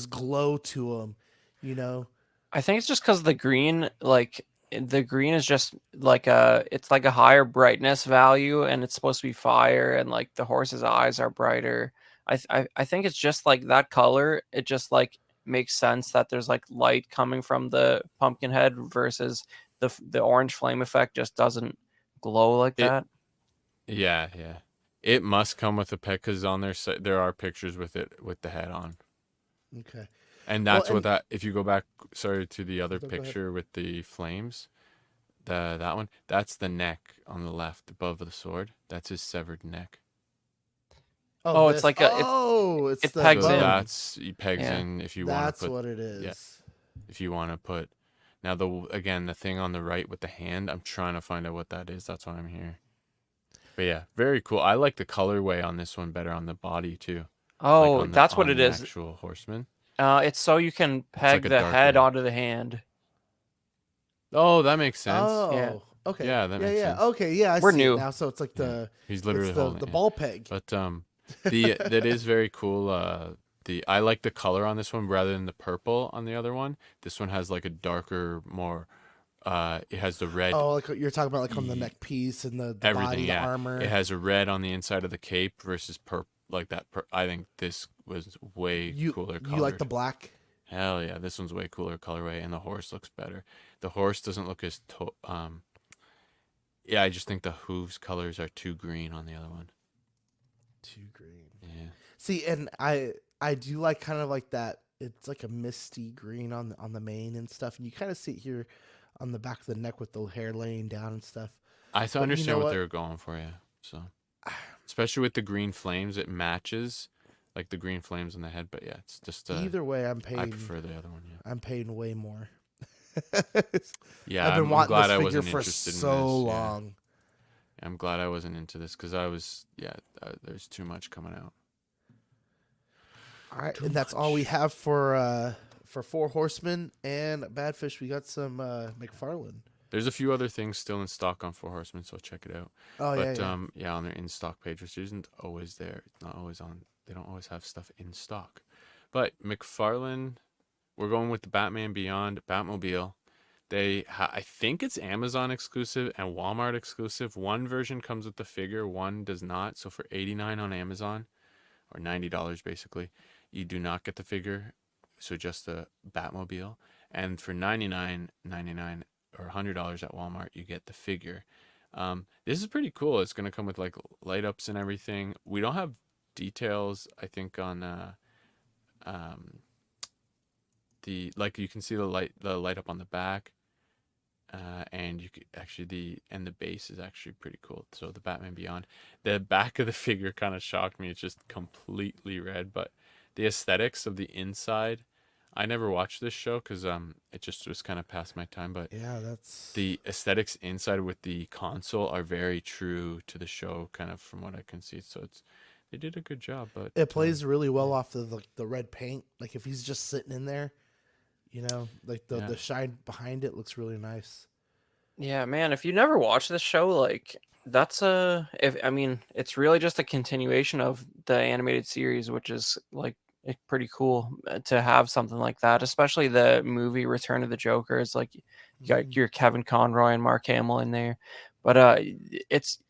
glow to him, you know. I think it's just because the green, like the green is just like it's like a higher brightness value, and it's supposed to be fire, and like the horse's eyes are brighter. I think it's just like that color. It just like makes sense that there's like light coming from the pumpkin head versus the orange flame effect just doesn't glow like that. Yeah. It must come with a peg because on there are pictures with the head on. Okay. And Well, that's what that. If you go back, sorry, to the other No, go ahead. picture with the flames, that one, that's the neck on the left above the sword. That's his severed neck. Oh, it's this. like a- it's it the pegs So in. he pegs Yeah. in if you want to That's put. what it is. yeah. If you want to put, now the thing on the right with the hand, I'm trying to find out what that is. That's why I'm here. But yeah, very cool. I like the colorway on this one better on the body too. Oh, on that's what on it the is. Actual Horseman. It's so you can peg like a the head darker- onto the hand. Oh, that makes sense. Oh, Yeah. okay. Yeah, that makes sense. Okay, yeah, I We're see new. it now. So it's like Yeah. He's literally it's the holding it. ball peg. But that is very cool. I like the color on this one rather than the purple on the other one. This one has like a darker, more. It has the red. Oh, like what you're talking about, like on the Ye- neck piece and the everything. body, Yeah, the armor. it has a red on the inside of the cape versus purple. Like that. I think this was way cooler. You like the colored. black? Hell yeah, this one's way cooler colorway, and the horse looks better. The horse doesn't look as yeah, I just think the hooves colors are too green on the other one. Too green. Yeah. See, and I do like kind of like that it's like a misty green on the mane and stuff, and you kind of see it here on the back of the neck with the hair laying down and stuff. I But you know understand what what? they were going for, yeah. So, especially with the green flames, it matches like the green flames on the head. But yeah, it's just Either way, I prefer the other one. Yeah. I'm paying way more. Yeah, I've been I'm wanting glad this I figure wasn't for interested in so this. Yeah. long. I'm glad I wasn't into this because I was, there's too much coming out. All right, Too and that's all we much. have for Four Horsemen and Badfish. We got some McFarlane. There's a few other things still in stock on Four Horsemen, so check it out. Oh But yeah. yeah, on their in stock page, which isn't always there. It's not always on. They don't always have stuff in stock. But McFarlane, we're going with the Batman Beyond Batmobile. I think it's Amazon exclusive and Walmart exclusive. One version comes with the figure, one does not. So for $89 on Amazon, or $90 basically, you do not get the figure. So just the Batmobile. And for $99.99 or $100 at Walmart, you get the figure. This is pretty cool. It's going to come with like light ups and everything. We don't have details, I think, on the, like, you can see the light up on the back. And you could actually the base is actually pretty cool. So the Batman Beyond, the back of the figure kind of shocked me. It's just completely red, but the aesthetics of the inside, I never watched this show because it just was kind of past my time. But Yeah, that's the aesthetics inside with the console are very true to the show, kind of from what I can see. So they did a good job. But it plays really well off the red paint. Like if he's just sitting in there, like the shine behind it looks really nice. Yeah, man, if you never watched this show, like that's it's really just a continuation of the animated series, which is like pretty cool to have something like that, especially the movie Return of the Joker. It's like you got your Kevin Conroy and Mark Hamill in there. But I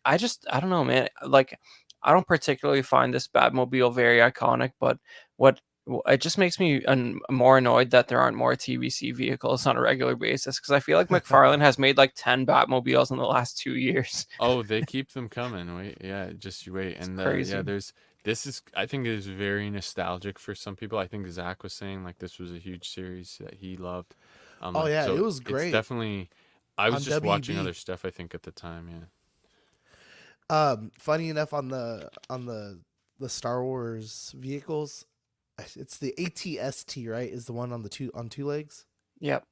don't know, man. Like I don't particularly find this Batmobile very iconic, but it just makes me more annoyed that there aren't more TVC vehicles on a regular basis, because I feel like McFarlane has made like 10 Batmobiles in the last 2 years. Oh, they keep them coming. Wait, yeah, just you wait. And crazy. I think it is very nostalgic for some people. I think Zach was saying like this was a huge series that he loved. Oh yeah, so it was great. It's definitely. I was On just watching WB. other stuff, I think, at the time. Yeah. Funny enough, on the Star Wars vehicles, it's the ATST, right? Is the one on two legs? Yep.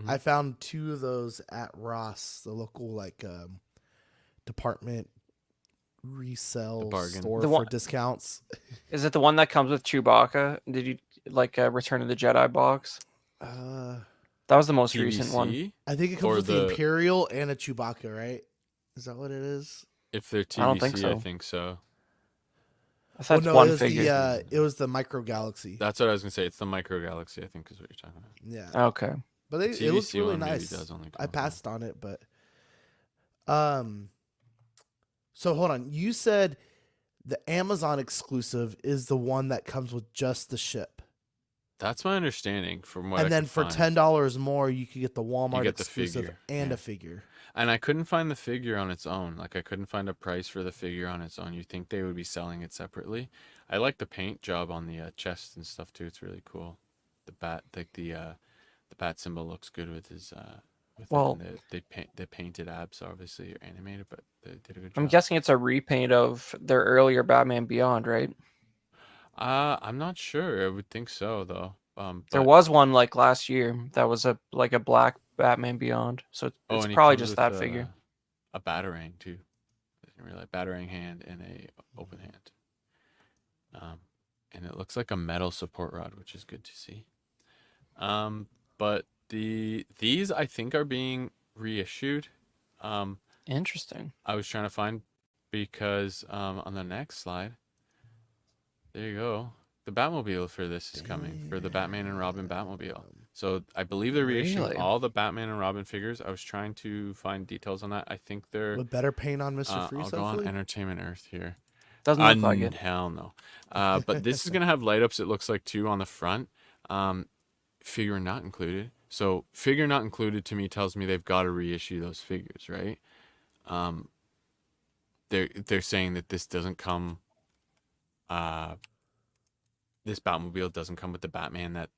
Mm-hmm. I found 2 of those at Ross, the local like department resell store for discounts. Is it the one that comes with Chewbacca? Did you like Return of the Jedi box? That was the most recent one. I think it comes with the Imperial and a Chewbacca, right? Is that what it is? If they're TVC, I don't think so. I think so. One figure. It was the Micro Galaxy. That's what I was gonna say. It's the Micro Galaxy, I think, is what you're talking about. Yeah. Okay. But it looks really nice. I passed on it, but so hold on. You said the Amazon exclusive is the one that comes with just the ship. That's my understanding from what. And then for $10 more, you could get the Walmart exclusive and a figure. And I couldn't find the figure on its own. Like I couldn't find a price for the figure on its own. You'd think they would be selling it separately. I like the paint job on the chest and stuff too. It's really cool. The bat, like the bat symbol looks good with his. The painted abs obviously are animated, but they did a good job. I'm guessing it's a repaint of their earlier Batman Beyond, right? I'm not sure. I would think so though. There was one like last year that was a black Batman Beyond, so it's probably just that figure. A Batarang too. I didn't realize Batarang hand and a open hand. And it looks like a metal support rod, which is good to see. But these I think are being reissued. Interesting. I was trying to find because on the next slide, there you go. The Batmobile for this is coming for the Batman and Robin Batmobile. So I believe they're reissuing all the Batman and Robin figures. I was trying to find details on that. I think they're with better paint on Mr. Freeze. I'll go on Entertainment Earth here. Doesn't look like it. Hell no. But this is gonna have light ups. It looks like too on the front. Figure not included. So figure not included to me tells me they've got to reissue those figures, right? They're saying that this doesn't come. this Batmobile doesn't come with the Batman that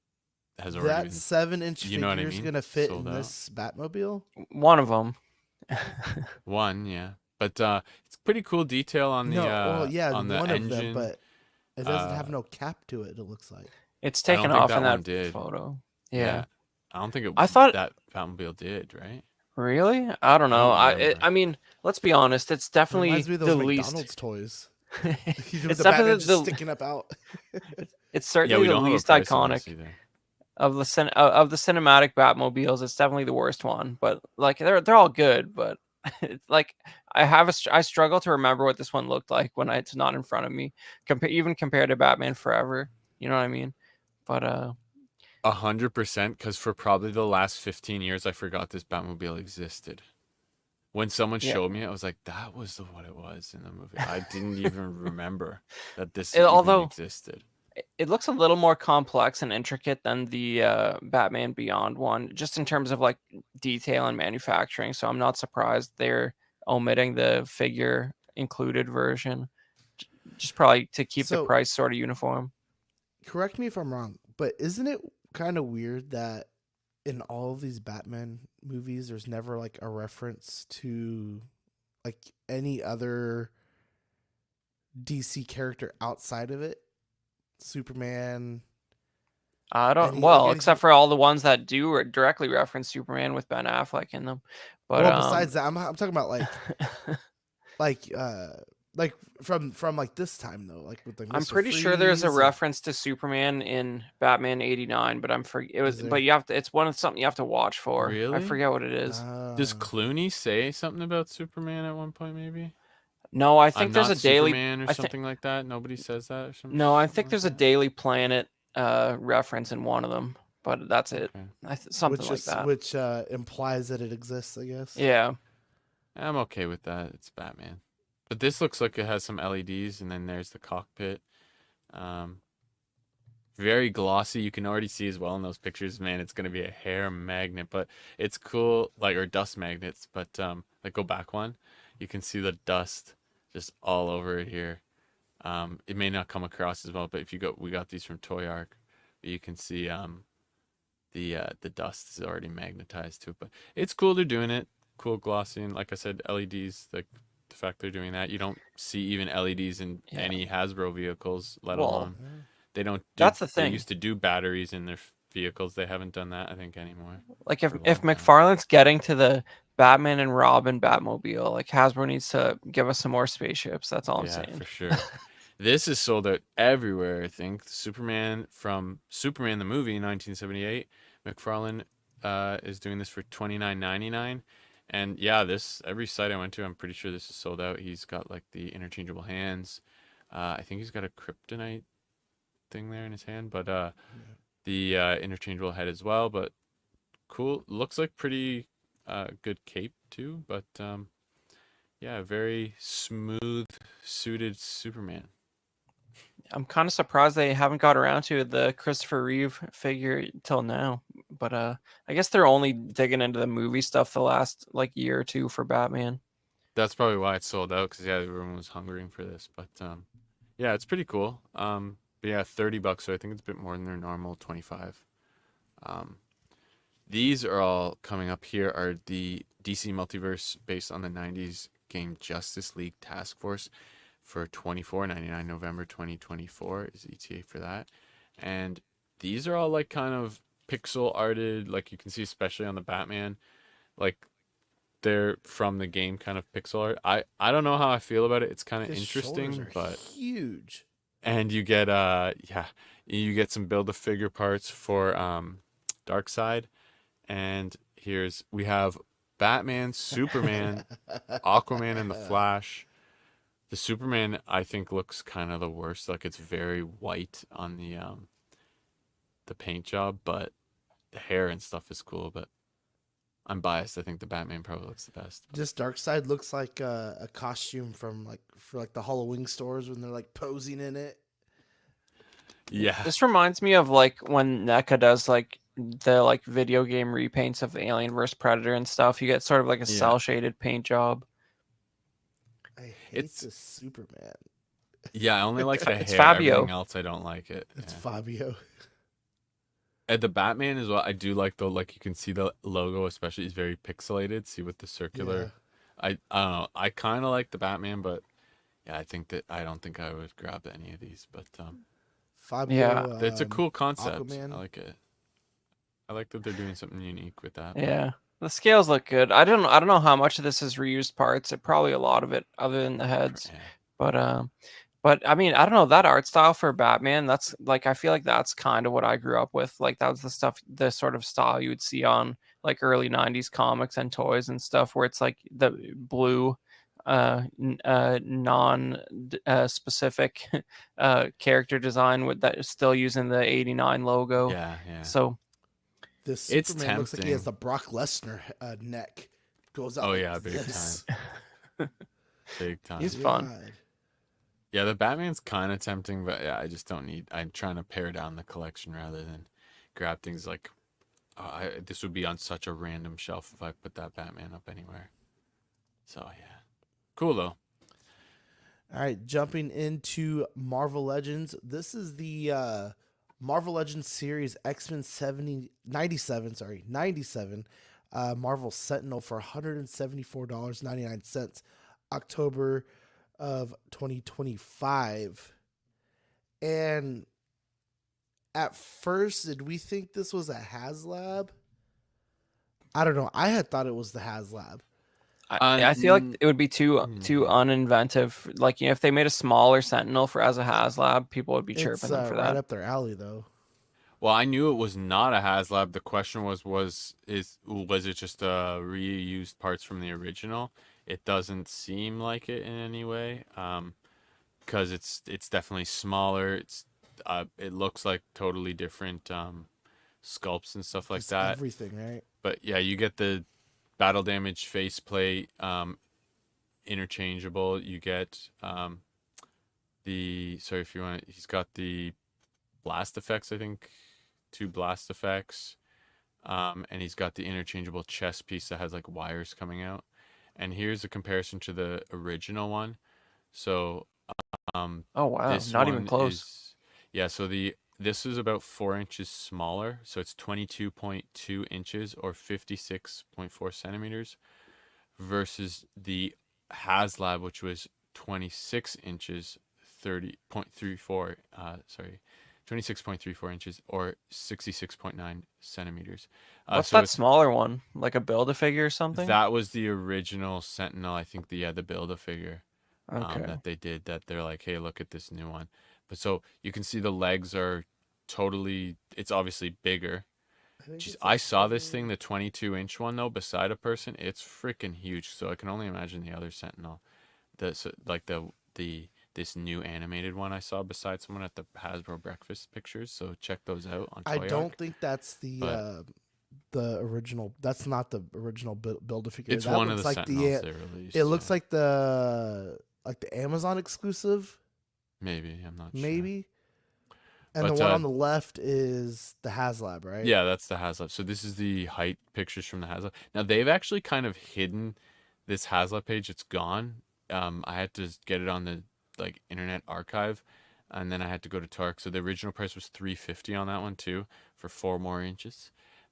has already That been, 7-inch you know what I figure is mean? gonna fit Sold in out. this Batmobile. One of them. One, yeah. But it's pretty cool detail No, well, yeah, on the one of them, engine. but it doesn't have no cap to it. It looks like. It's I don't taken think off in that one that did. photo. Yeah. Yeah. I don't think I thought that Batmobile did, right? really. I don't I know. don't remember. I mean, let's be honest. It's It reminds definitely me of the those least. McDonald's toys. It's With the definitely Batman just sticking up out. It's Yeah, certainly we the don't have a least price on this iconic either. of the cinematic Batmobiles. It's definitely the worst one, but like they're all good. But it's like I struggle to remember what this one looked like when it's not in front of me. Even compared to Batman Forever, you know what I mean? But 100%, because for probably the last 15 years, I forgot this Batmobile existed. When someone yeah. showed me it, I was like, that was what it was in the movie. I didn't even remember that this even Although existed. it looks a little more complex and intricate than the Batman Beyond one, just in terms of like detail and manufacturing. So I'm not surprised they're omitting the figure included version, just probably to keep the So, price sort of uniform. correct me if I'm wrong, but isn't it kind of weird that in all of these Batman movies, there's never like a reference to like any other DC character outside of it? Superman. I don't Any like except anything. for all the ones that do directly reference Superman with Ben Affleck in them. But Well, besides that, I'm talking about like like from like this time though, like with like I'm Mr. pretty sure there's a Freeze and- reference to Superman in Batman '89, but Is there? but you have to. It's something you have to watch for. I Really? forget what it is. Does Uh, Clooney say something about Superman at one point, maybe? No, I I'm think there's not a daily. Superman or I think something like that. Nobody says that or something. no, I Something think like there's a that? Daily Planet reference in one of them, but that's it. Okay. Something which like is that. which implies that it exists, I guess. Yeah. I'm okay with that. It's Batman. But this looks like it has some LEDs, and then there's the cockpit. Very glossy. You can already see as well in those pictures, man, it's going to be a hair magnet, but it's cool, like, or dust magnets, but like go back one, you can see the dust just all over it here. It may not come across as well, but if you go, we got these from Toy Ark, but you can see the dust is already magnetized to it, but it's cool they're doing it. Cool glossy, and like I said, LEDs, like the fact they're doing that, you don't see even LEDs in Yeah. any Hasbro vehicles, let Well, alone they don't do, that's the they thing. used to do batteries in their vehicles. They haven't done that, I think, anymore. Like for a if long time. McFarlane's getting to the Batman and Robin Batmobile, like Hasbro needs to give us some more spaceships. That's all I'm Yeah, saying. for sure. This is sold out everywhere, I think. Superman from Superman the movie in 1978. McFarlane is doing this for $29.99. And yeah, this every site I went to, I'm pretty sure this is sold out. He's got like the interchangeable hands. I think he's got a kryptonite thing there in his hand, but the interchangeable head as well. But cool, looks like pretty good cape too. But yeah, very smooth suited Superman. I'm kind of surprised they haven't got around to the Christopher Reeve figure till now. But I guess they're only digging into the movie stuff the last like year or two for Batman. That's probably why it's sold out, because yeah, everyone was hungering for this. But yeah, it's pretty cool. But yeah, $30, so I think it's a bit more than their normal 25. These are all coming up here are the DC Multiverse based on the 90s game Justice League Task Force for $24.99. November 2024 is ETA for that. And these are all like kind of pixel arted, like you can see especially on the Batman, like they're from the game kind of pixel art. I don't know how I feel about it. It's kind of His interesting, shoulders are but huge. and you get you get some build a figure parts for Darkseid. And we have Batman, Superman, Aquaman, and the Flash. The Superman I think looks kind of the worst. Like it's very white on the paint job, but the hair and stuff is cool. But I'm biased. I think the Batman probably looks the best. Just Darkseid looks like a costume from like for like the Halloween stores when they're like posing in it. Yeah. This reminds me of like when NECA does like the like video game repaints of Alien vs Predator and stuff. You get sort of like a Yeah. cell shaded paint job. I hate It's- this Superman. Yeah, I only like the It's hair. Everything Fabio. else, I don't like it. It's Yeah. Fabio. And the Batman is what I do like though. Like you can see the logo, especially is very pixelated. See with the Yeah. circular. I don't know. I kind of like the Batman, but yeah, I don't think I would grab any of these. But Yeah, Fabio, it's a cool concept. I Aquaman. like it. I like that they're doing something unique with that. yeah. The scales look good. I don't know how much of this is reused parts. Probably a lot of it, other than the heads. Yeah. But I mean, I don't know, that art style for Batman. That's like, I feel like that's kind of what I grew up with. Like that was the stuff, the sort of style you would see on like early '90s comics and toys and stuff, where it's like the blue, non specific character design with that is still using the '89 logo. Yeah, yeah. So This It's Superman looks like he has tempting. the Brock Lesnar neck. Goes out Oh like yeah, big this. big time. he's fun. God. Yeah, the Batman's kind of tempting, but yeah, I just don't need. I'm trying to pare down the collection rather than grab things like. This would be on such a random shelf if I put that Batman up anywhere. So yeah, cool though. All right, jumping into Marvel Legends. This is the Marvel Legends series X-Men 97, sorry, 97. Marvel Sentinel for $174.99, October of 2025. And at first, did we think this was a HasLab? I don't know. I had thought it was the HasLab. I feel like it would be too mm. uninventive. Like, you know, if they made a smaller Sentinel for as a HasLab, people would be It's chirping them for right that. up their alley, though. Well, I knew it was not a HasLab. The question was it just reused parts from the original? It doesn't seem like it in any way. Because it's definitely smaller. It looks like totally different sculpts and stuff like Just that. everything, right? But yeah, you get the battle damage faceplate interchangeable. You get sorry if you want. He's got the blast effects. I think 2 blast effects. And he's got the interchangeable chest piece that has like wires coming out. And here's a comparison to the original one. So Oh wow, this not even one close. yeah. So this is about 4 inches smaller. So it's 22.2 inches or 56.4 centimeters, versus the HasLab, which was 26 inches, 30.34. Sorry, 26.34 inches or 66.9 centimeters. What's So that it's smaller one? Like a Build-A-Figure or something? that was the original Sentinel. I think the Build-A-Figure Okay. that they did, that they're like, hey, look at this new one. But so you can see the legs are totally, it's obviously bigger. think Jeez, it's I like saw this thing, the 22-inch one though, beside a person. It's freaking huge. So I can only imagine the other Sentinel, this new animated one I saw beside someone at the Hasbro breakfast pictures. So check those out on I Toy don't Arc. think that's But the original. That's not the original build a figure. it's That one of looks the like Sentinels they released. it looks yeah. like the Amazon exclusive, Maybe, I'm not sure. maybe. And But the one on the left is the HasLab, right? yeah, that's the HasLab. So this is the height pictures from the HasLab. Now they've actually kind of hidden this HasLab page. It's gone. I had to get it on the like Internet Archive, and then I had to go to Tark. So the original price was $350 on that one too, for 4 more inches,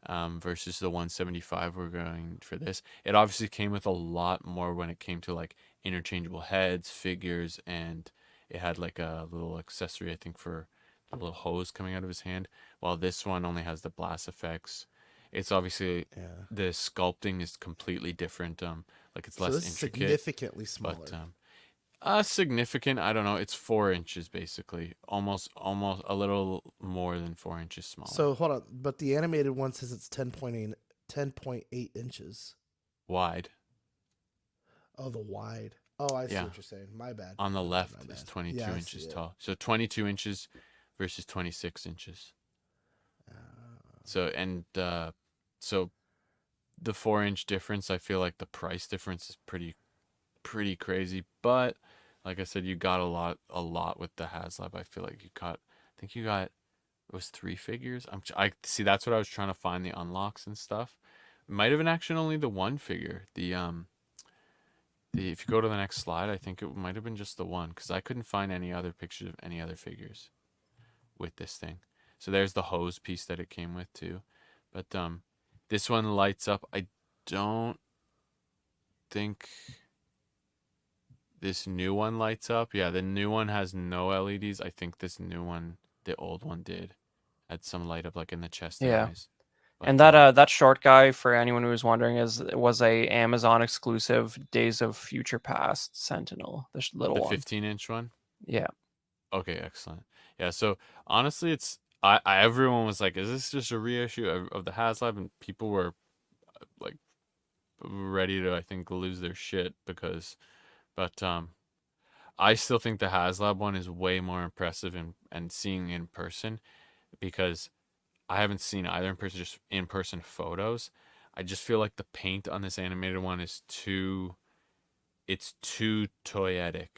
versus the 175 we're going for this. It obviously came with a lot more when it came to like interchangeable heads, figures, and it had like a little accessory, I think, for a little hose coming out of his hand, while this one only has the blast effects. It's obviously Yeah. the sculpting is completely different. Like it's So less this is intricate, significantly smaller. but significant. I don't know. It's 4 inches basically, almost a little more than 4 inches smaller. So hold on, but the animated one says it's 10.8 inches. Wide. Oh, the wide. Oh, I see Yeah. what you're saying. My bad. On the My left bad. is 22 Yeah, I inches see it. tall. So 22 inches versus 26 inches. Uh, So so the 4 inch difference, I feel like the price difference is pretty crazy. But like I said, you got a lot with the HasLab. I feel like I think you got, it was 3 figures. I see, that's what I was trying to find, the unlocks and stuff. Might have been actually only the 1 figure. if you go to the next slide, I think it might have been just the one because I couldn't find any other pictures of any other figures with this thing. So there's the hose piece that it came with too. But this one lights up. I don't think this new one lights up. Yeah, the new one has no LEDs. I think this new one, the old one did. Had some light up like in the chest Yeah. areas. And But, that short guy, for anyone who was wondering, was a Amazon exclusive Days of Future Past Sentinel, the little the one. 15-inch one? Yeah. Okay, excellent. Yeah, so honestly, it's everyone was like, "Is this just a reissue of the HasLab?" And people were like ready to, I think, lose their shit because, but I still think the HasLab one is way more impressive and seeing in person because I haven't seen either in person, just in person photos. I just feel like the paint on this animated one is it's too toyetic.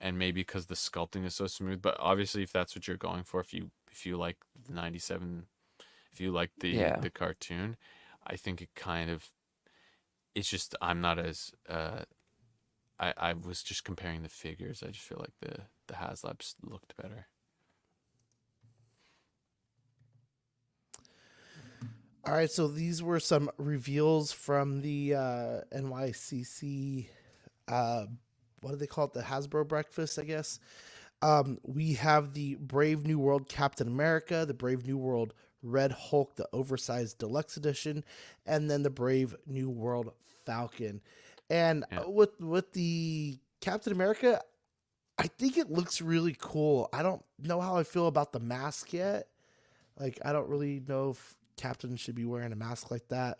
And maybe because the sculpting is so smooth, but obviously if that's what you're going for, if you like the 97, if you like the cartoon, I think it kind of, it's just, I'm not as I was just comparing the figures. I just feel like the HasLabs looked better. All right, so these were some reveals from the NYCC. What do they call it? The Hasbro breakfast, I guess. We have the Brave New World Captain America, the Brave New World Red Hulk, the oversized deluxe edition, and then the Brave New World Falcon. And with the Captain America, I think it looks really cool. I don't know how I feel about the mask yet. Like, I don't really know if Captain should be wearing a mask like that.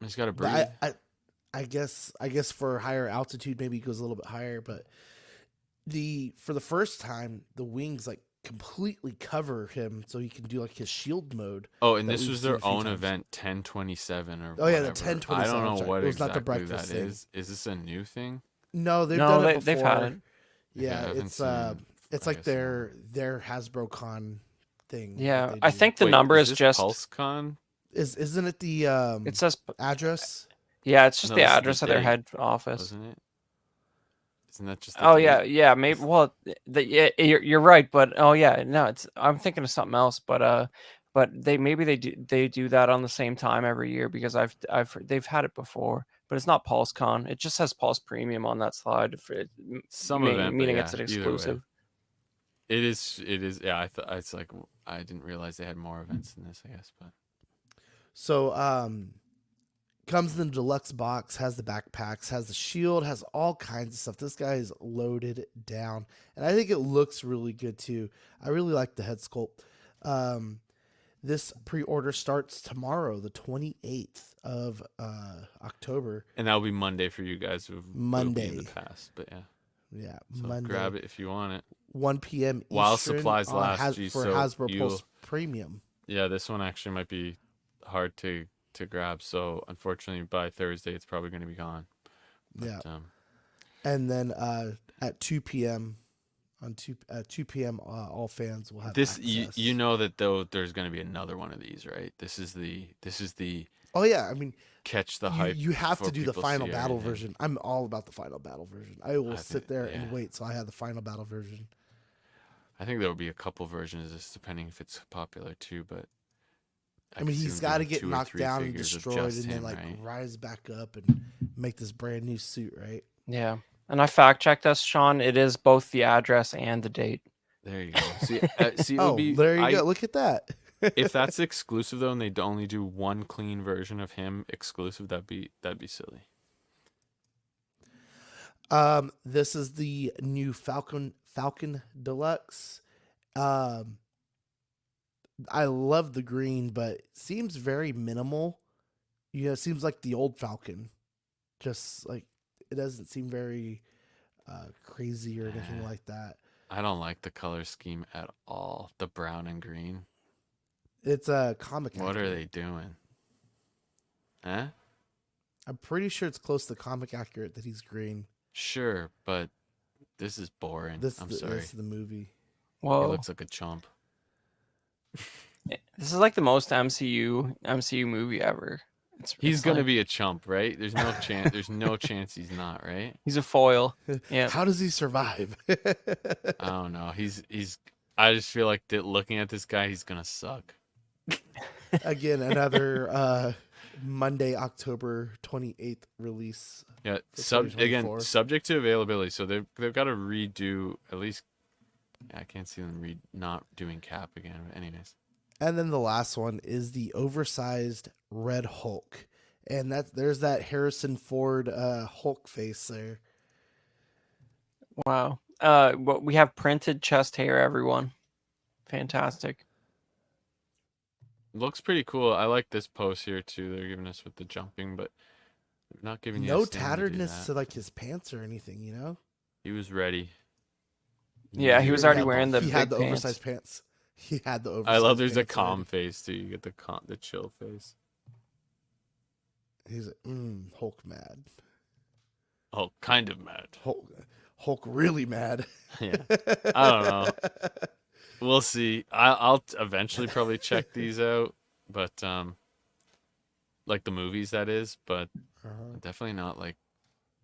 He's got to breathe. I guess for higher altitude, maybe it goes a little bit higher, but for the first time, the wings like completely cover him, so he can do like his shield mode. Oh, and this was their own event, 1027 or oh yeah, whatever. the 1027. I don't know what it was exactly not the breakfast that thing. is. Is this a new thing? No, they've done it before. They've had it. Yeah, it's like their Hasbro Con thing. Yeah, I think the number is just PulseCon. Isn't it the it says address? Yeah, it's just the address of their head office. Isn't it? Isn't that just? Yeah, maybe. Well, you're right, but no, I'm thinking of something else, but they do that on the same time every year because they've had it before, but it's not PulseCon. It just says Pulse Premium on that slide for some event, meaning it's an exclusive. It is. Yeah, it's like I didn't realize they had more events than this. I guess, but so comes in the deluxe box, has the backpacks, has the shield, has all kinds of stuff. This guy is loaded down, and I think it looks really good too. I really like the head sculpt. This pre-order starts tomorrow, the 28th of October, and that'll be Monday for you guys who've Monday in the past. But yeah, so Monday. Grab it if you want it. 1 p.m. while Eastern supplies last. for Hasbro Pulse Premium. Yeah, this one actually might be hard to grab. So unfortunately, by Thursday, it's probably going to be gone. But, and then at 2 p.m. on 2 p.m. All fans will have this. Access. You know that though, there's going to be another one of these, right? This is the. Oh yeah, I mean, catch the hype. You have to do the final battle everything. version. I'm all about the final battle version. I will sit there and wait till I have the final battle version. I think there will be a couple versions of this, depending if it's popular too. But I mean, he's got to get knocked down and destroyed, and then rise back up and make this brand new suit, right? Yeah, and I fact checked this, Sean. It is both the address and the date. There you go. See, there you go. Look at that. If that's exclusive though, and they only do one clean version of him exclusive, that'd be silly. This is the new Falcon Deluxe. I love the green, but it seems very minimal. It seems like the old Falcon. Just like it doesn't seem very crazy or anything like that. I don't like the color scheme at all. The brown and green. It's a comic. What are they doing? Huh? I'm pretty sure it's close to comic accurate that he's green. Sure, but this is boring. I'm sorry. This is the movie. Whoa. He looks like a chump. This is like the most MCU movie ever. He's It's gonna like be a chump, right? There's no chance. There's no chance he's not, right? he's a foil. Yeah. How does he survive? I don't know. He's. I just feel like looking at this guy, he's gonna suck. Again, another Monday, October 28th release. Yeah. For Again, 2024. subject to availability. So they've got to redo at least. I can't see them not doing Cap again. But anyways. And then the last one is the oversized Red Hulk. And there's that Harrison Ford Hulk face there. Wow. What we have printed chest hair, everyone. Fantastic. Looks pretty cool. I like this pose here too. They're giving us with the jumping, but not giving you No a stand to do tatteredness that. to like his pants or anything, you know? He was ready. Yeah, he was already wearing the He big had the pants. oversized pants. He had the oversized I love there's a pants calm already. face too. You get the chill face. He's like, Hulk mad. Oh, kind of mad. Hulk really mad. Yeah. I don't know. We'll see. I'll eventually probably check these out, but like the movies that is, but definitely not like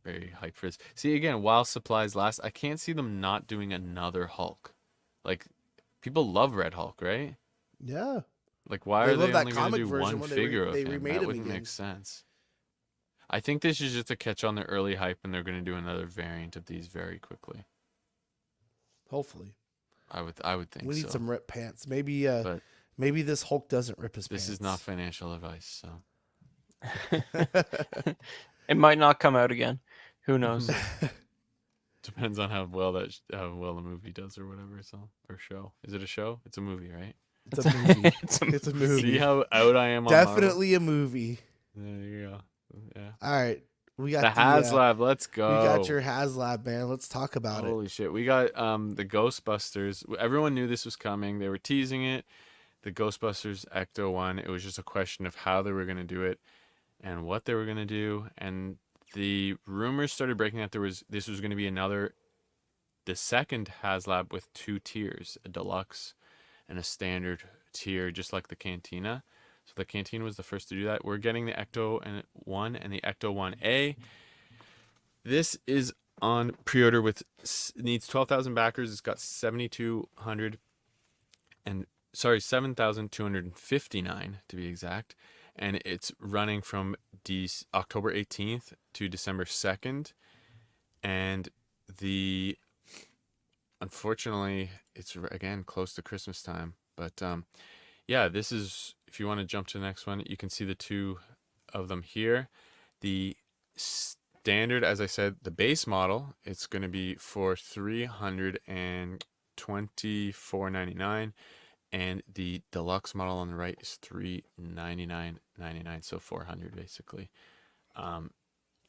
very hyped for this. See, again, while supplies last, I can't see them not doing another Hulk. Like people love Red Hulk, right? Yeah. Like why They are love they that only going to comic do version one when figure of they him? remade That him wouldn't again. make sense. I think this is just to catch on the early hype, and they're going to do another variant of these very quickly. Hopefully. I would think We need so. some ripped pants. Maybe But maybe this Hulk doesn't rip his this pants. is not financial advice, so. It might not come out again. Who knows? Depends on how well the movie does or whatever. So or show. Is it a show? It's a movie, right? It's a movie. It's a It's a movie. See how out I am on Marvel? Definitely a movie. There you go. Yeah. All right. We The got HasLab. Let's go. We got your HasLab, man. Let's talk about it. Holy shit. We got the Ghostbusters. Everyone knew this was coming. They were teasing it. The Ghostbusters Ecto one. It was just a question of how they were going to do it and what they were going to do. And the rumors started breaking that this was going to be the second HasLab with two tiers, a deluxe and a standard tier, just like the Cantina. So the Cantina was the first to do that. We're getting the Ecto 1 and the Ecto 1A. This is on pre-order needs 12,000 backers. It's got 7,259 to be exact. And it's running from October 18th to December 2nd. And unfortunately, it's again close to Christmas time. But yeah, this is, if you want to jump to the next one, you can see the two of them here. The standard, as I said, the base model, it's going to be for $324.99, and the deluxe model on the right is $399.99, so $400 basically.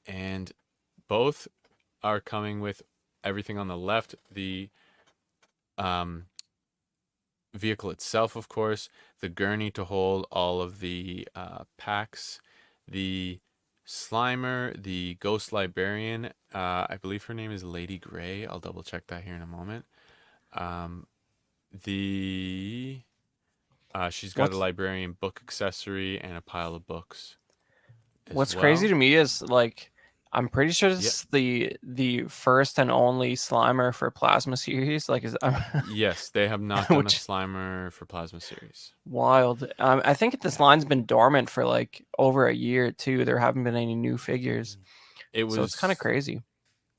And both are coming with everything on the left. The vehicle itself, of course, the gurney to hold all of the packs, the Slimer, the Ghost Librarian, I believe her name is Lady Grey. I'll double check that here in a moment. She's got a librarian book accessory and a pile of books. What's crazy to me is like I'm pretty sure it's the first and only Slimer for Plasma series. Like, yes, they have not done a Slimer for Plasma series. Wild. I think this line's been dormant for like over a year too. There haven't been any new figures. So it's kind of crazy.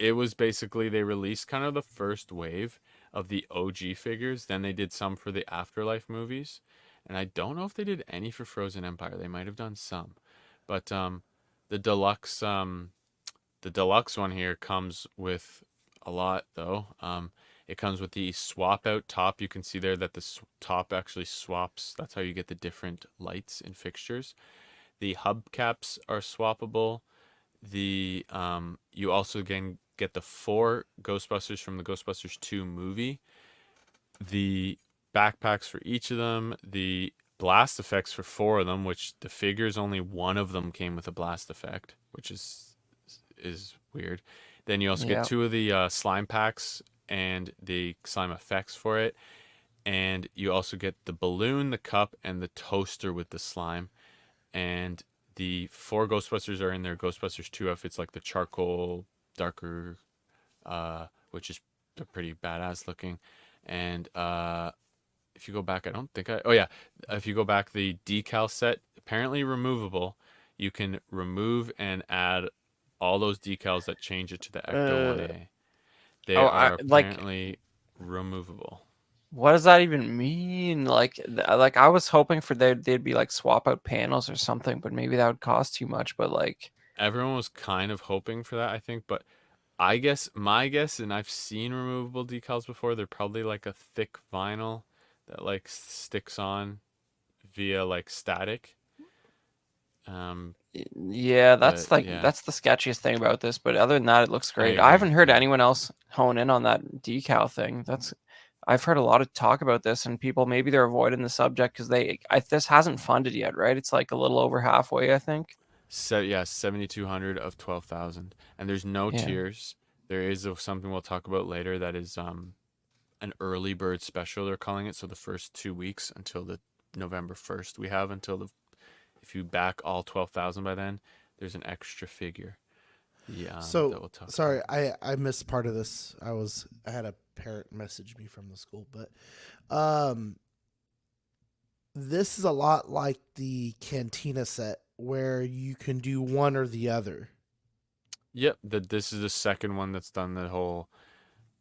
It was basically they released kind of the first wave of the OG figures. Then they did some for the Afterlife movies, and I don't know if they did any for Frozen Empire. They might have done some, but the deluxe one here comes with a lot though. It comes with the swap out top. You can see there that the top actually swaps. That's how you get the different lights and fixtures. The hubcaps are swappable. You also again get the 4 Ghostbusters from the Ghostbusters 2 movie. The backpacks for each of them. The blast effects for 4 of them, which the figures only one of them came with a blast effect, which is weird. Then you also get 2 of the slime packs and the slime effects for it. And you also get the balloon, the cup, and the toaster with the slime. And the 4 Ghostbusters are in their Ghostbusters 2 outfits, like the charcoal, darker, which is pretty badass looking. And if you go back, I don't think I. Oh yeah, if you go back, the decal set apparently removable. You can remove and add all those decals that change it to the Ecto Uh, 1A. They oh, are like, apparently removable. what does that even mean? Like I was hoping for they'd be like swap out panels or something, but maybe that would cost too much. But like, Everyone was kind of hoping for that, I think, but I guess my guess, and I've seen removable decals before, they're probably like a thick vinyl that like sticks on via like static. yeah, But yeah, that's the sketchiest thing about this. But other than that, it looks I great. I agree. haven't heard Yeah. anyone else hone in on that decal thing. I've heard a lot of talk about this, and people maybe they're avoiding the subject because this hasn't funded yet, right? It's like a little over halfway, I think. So yeah, 7,200 of 12,000, and there's no Yeah. tiers. There is something we'll talk about later that is an early bird special, they're calling it. So the first 2 weeks until the November 1st, we have until if you back all 12,000 by then, there's an extra figure. Yeah, So that we'll talk sorry, about. I missed part of this. I had a parent message me from the school, but um, this is a lot like the Cantina set where you can do one or the other. Yep, this is the second one that's done the whole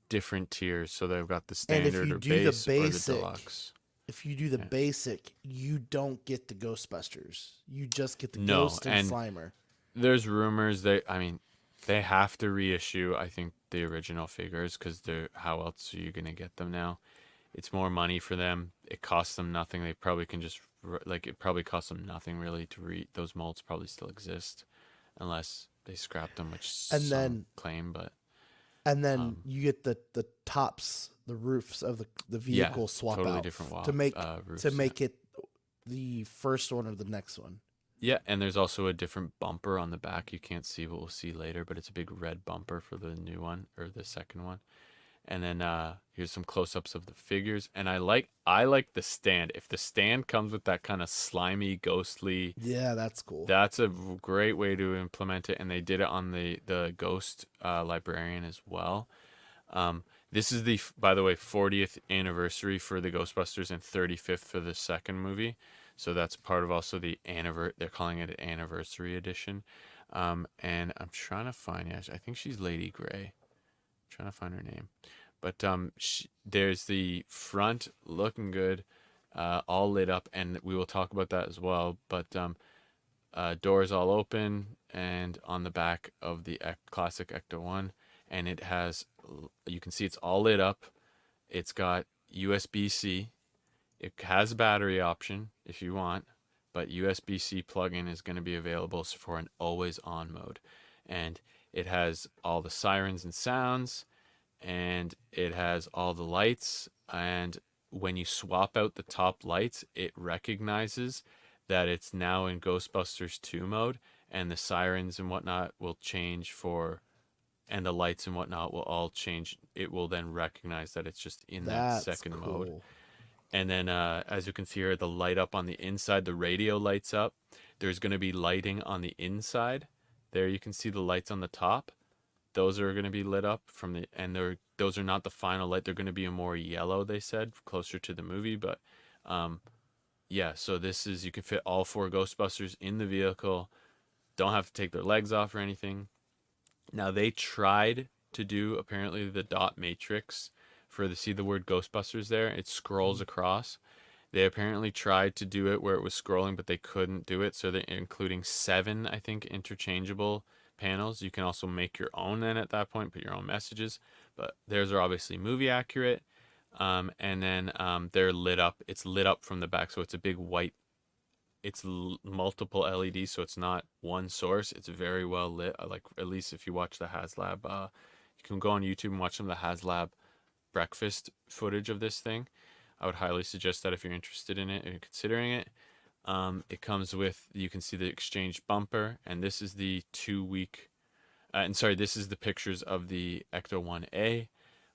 different tiers. So they've got the And if standard you or do the base or the basic, deluxe. if you do the Yeah. basic, you don't get the Ghostbusters. You just get the No, Ghost and and Slimer. there's rumors I mean, they have to reissue, I think, the original figures because how else are you going to get them now? It's more money for them. It costs them nothing. They probably can just, like, it probably costs them nothing really to those molds probably still exist unless they scrap them, which And some claim, but and then um, you get the tops, the roofs of the yeah, vehicle swap totally out different to make roofs. Yeah. it the first one or the next one. Yeah, and there's also a different bumper on the back. You can't see, but we'll see later, but it's a big red bumper for the new one or the second one. And then here's some close-ups of the figures. And I like the stand. If the stand comes with that kind of slimy, ghostly, Yeah, that's cool. that's a great way to implement it. And they did it on the Ghost Librarian as well. This is by the way, 40th anniversary for the Ghostbusters and 35th for the second movie. So that's part of also the they're calling it an anniversary edition. And I'm trying to find, yeah, I think she's Lady Grey. I'm trying to find her name. But there's the front looking good, all lit up, and we will talk about that as well. But doors all open, and on the back of the classic Ecto 1, and it has, you can see it's all lit up. It's got USB-C. It has a battery option if you want, but USB-C plug-in is going to be available for an always-on mode. And it has all the sirens and sounds, and it has all the lights. And when you swap out the top lights, it recognizes that it's now in Ghostbusters 2 mode, and the sirens and whatnot will change and the lights and whatnot will all change. It will then recognize that it's just in that That's second mode. cool. And then, as you can see here, the light up on the inside, the radio lights up. There's going to be lighting on the inside. There you can see the lights on the top. Those are going to be lit up those are not the final light. They're going to be a more yellow, they said, closer to the movie. But yeah, so you can fit all 4 Ghostbusters in the vehicle. Don't have to take their legs off or anything. Now they tried to do apparently the dot matrix see the word Ghostbusters there. It scrolls across. They apparently tried to do it where it was scrolling, but they couldn't do it. So they're including 7, I think, interchangeable panels. You can also make your own then at that point, put your own messages. But theirs are obviously movie accurate. And then they're lit up. It's lit up from the back, so it's a big white. It's multiple LEDs, so it's not one source. It's very well lit. Like at least if you watch the HasLab, you can go on YouTube and watch some of the HasLab breakfast footage of this thing. I would highly suggest that if you're interested in it and considering it. It comes with, you can see the exchange bumper, and this is the 2-week, this is the pictures of the Ecto 1A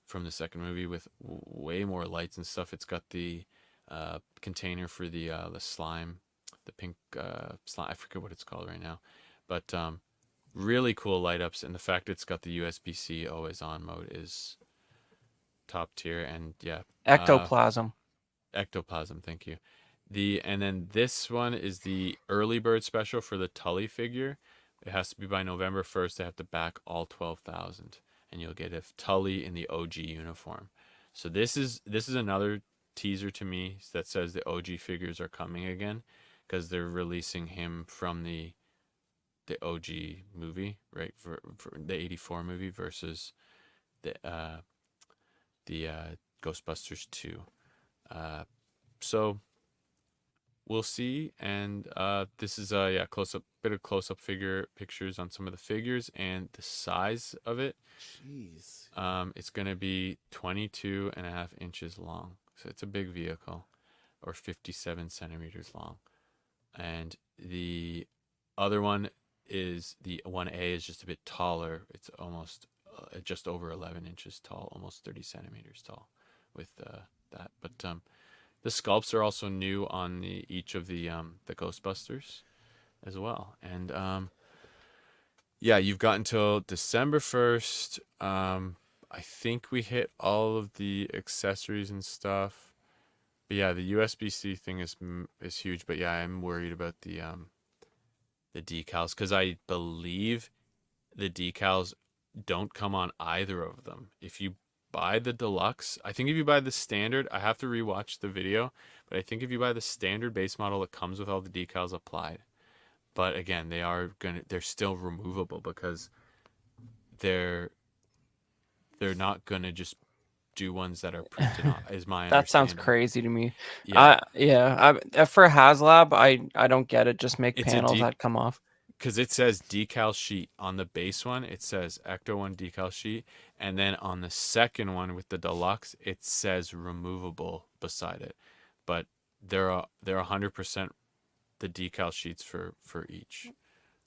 from the second movie with way more lights and stuff. It's got the container for the slime pink slime. I forget what it's called right now, but really cool light ups, and the fact it's got the USB-C always on mode is top tier. And yeah, Ectoplasm. ectoplasm. Thank you. And then this one is the early bird special for the Tully figure. It has to be by November 1st. They have to back all 12,000, and you'll get a Tully in the OG uniform. So this is another teaser to me that says the OG figures are coming again, because they're releasing him from the OG movie, right? For the '84 movie versus the Ghostbusters 2. So we'll see. And this is bit of close up figure pictures on some of the figures and the size of it. Jeez. It's gonna be 22.5 inches long, so it's a big vehicle, or 57 centimeters long. And the other one is the 1A is just a bit taller. It's almost just over 11 inches tall, almost 30 centimeters tall with that. But the sculpts are also new on each of the Ghostbusters as well. And yeah, you've got until December 1st. I think we hit all of the accessories and stuff. But yeah, the USB-C thing is huge. But yeah, I'm worried about the decals, because I believe the decals don't come on either of them. If you buy the deluxe, I think if you buy the standard, I have to rewatch the video, but I think if you buy the standard base model, it comes with all the decals applied. But again, they're still removable, because they're not gonna just do ones that are printed on, is my That sounds understanding. crazy to me. Yeah. For HasLab, I don't get it. Just make It's panels that come off. Because it says decal sheet on the base one, it says Ecto 1 decal sheet, and then on the second one with the deluxe, it says removable beside it. But they're 100% the decal sheets for each.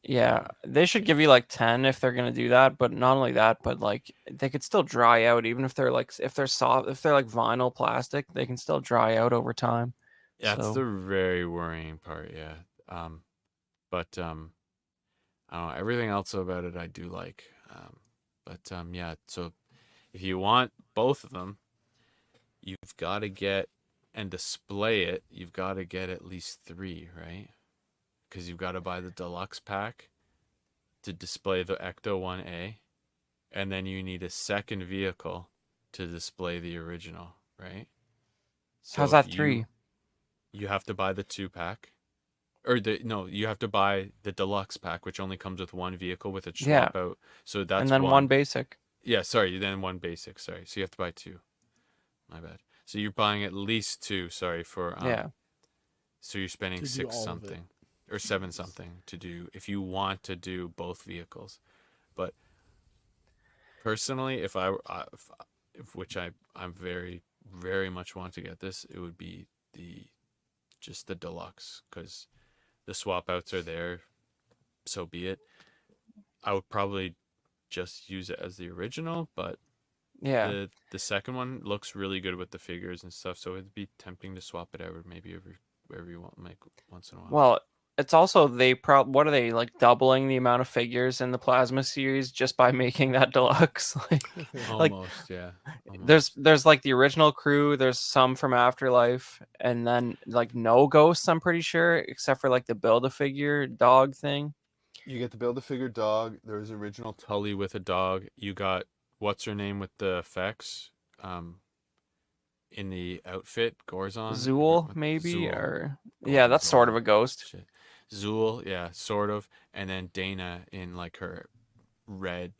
Yeah, they should give you like 10 if they're gonna do that. But not only that, but like they could still dry out, even if they're soft, if they're like vinyl plastic, they can still dry out over time. That's So the very worrying part, yeah. But I don't know, everything else about it I do like. Yeah, so if you want both of them, you've got to get and display it. You've got to get at least 3, right? Because you've got to buy the deluxe pack to display the Ecto 1A, and then you need a second vehicle to display the original, right? So how's that 3? You have to buy the 2-pack. You have to buy the deluxe pack, which only comes with 1 vehicle with a swap out. So that's and then one basic. Yeah, sorry, then 1 basic. Sorry, so you have to buy 2. My bad. So you're buying at least 2. Sorry for Yeah. So you're spending 6 something or 7 something to do if you want to do both vehicles. But personally, I'm very, very much want to get this, it would be just the deluxe, because the swap outs are there, so be it. I would probably just use it as the original, but Yeah. the second one looks really good with the figures and stuff, so it'd be tempting to swap it out maybe every once in a while. Well, it's also what are they, like doubling the amount of figures in the Plasma series just by making that deluxe? Almost, yeah. Almost. There's like the original crew, there's some from Afterlife, and then like no ghosts, I'm pretty sure, except for like the Build-A-Figure dog thing. You get the Build-A-Figure dog. There's original Tully with a dog. You got what's her name with the effects, in the outfit, Gorzon. Zool, maybe, Zool. or yeah, that's sort of a ghost. Shit. Zool, yeah, sort of, and then Dana in like her red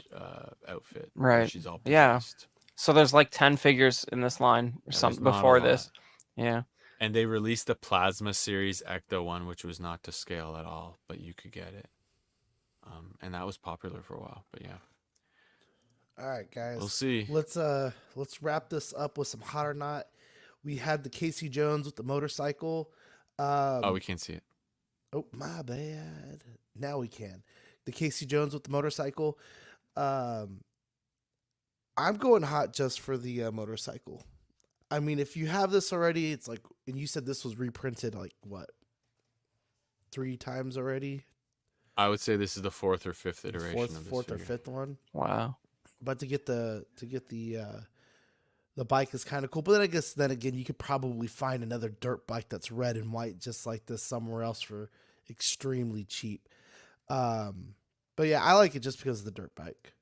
outfit. Right. She's all Yeah. possessed. So there's like 10 figures in this line or something before this. Yeah. And they released the Plasma series Ecto 1, which was not to scale at all, but you could get it. And that was popular for a while, but yeah. All right, guys. We'll see. Let's wrap this up with some hot or not. We had the Casey Jones with the motorcycle. We can't see it. Oh, my bad. Now we can. The Casey Jones with the motorcycle. I'm going hot just for the motorcycle. I mean, if you have this already, it's like, and you said this was reprinted like what? 3 times already. I would say this is the 4th or 5th iteration of this Fourth or figure. 5th one. Wow. But to get the bike is kind of cool. But then I guess then again, you could probably find another dirt bike that's red and white just like this somewhere else for extremely cheap. But yeah, I like it just because of the dirt bike.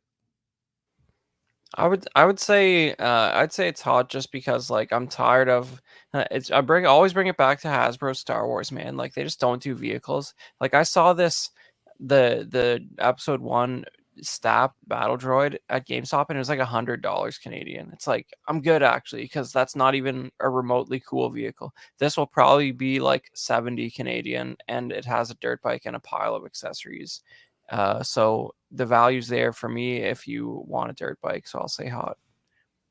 I would say I'd say it's hot just because like I'm tired of always bring it back to Hasbro Star Wars, man. Like they just don't do vehicles. Like I saw the episode 1 Stap battle droid at GameStop and it was like $100 Canadian. It's like I'm good actually because that's not even a remotely cool vehicle. This will probably be like 70 Canadian and it has a dirt bike and a pile of accessories. So the value's there for me if you want a dirt bike. So I'll say hot.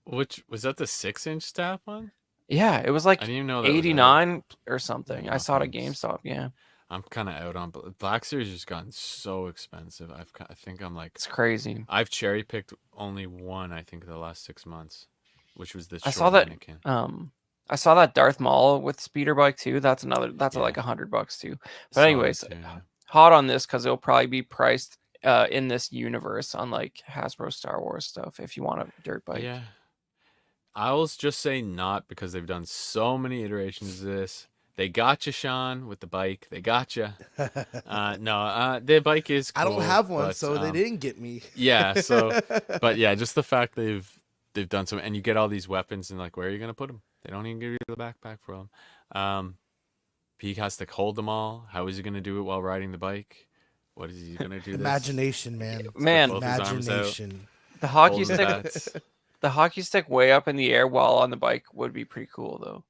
Which was that the 6-inch staff one? Yeah, it was I like didn't even know that was 89 or something. I saw it at Nothing's- GameStop. Yeah, I'm kind of out on Black Series. Has gotten so expensive. I think I'm like it's crazy. I've cherry picked only one. I think the last 6 months, which was the I short saw that. Anakin. I saw that Darth Maul with speeder bike too. That's Yeah. like $100 too. Saw But that anyways, too, yeah. hot on this because it'll probably be priced in this universe, unlike Hasbro Star Wars stuff. If you want a dirt bike, Yeah. I will just say not because they've done so many iterations of this. They got you, Sean, with the bike. They got you. The bike is cool. I don't have one, but, so they didn't get me. Yeah, so, but yeah, just the fact they've done some, and you get all these weapons, and like, where are you gonna put them? They don't even give you the backpack for them. He has to hold them all. How is he gonna do it while riding the bike? What is he gonna do? Imagination, man. man. both his arms out. Imagination. The hockey Hold his stick, bats. the hockey stick way up in the air while on the bike would be pretty cool though.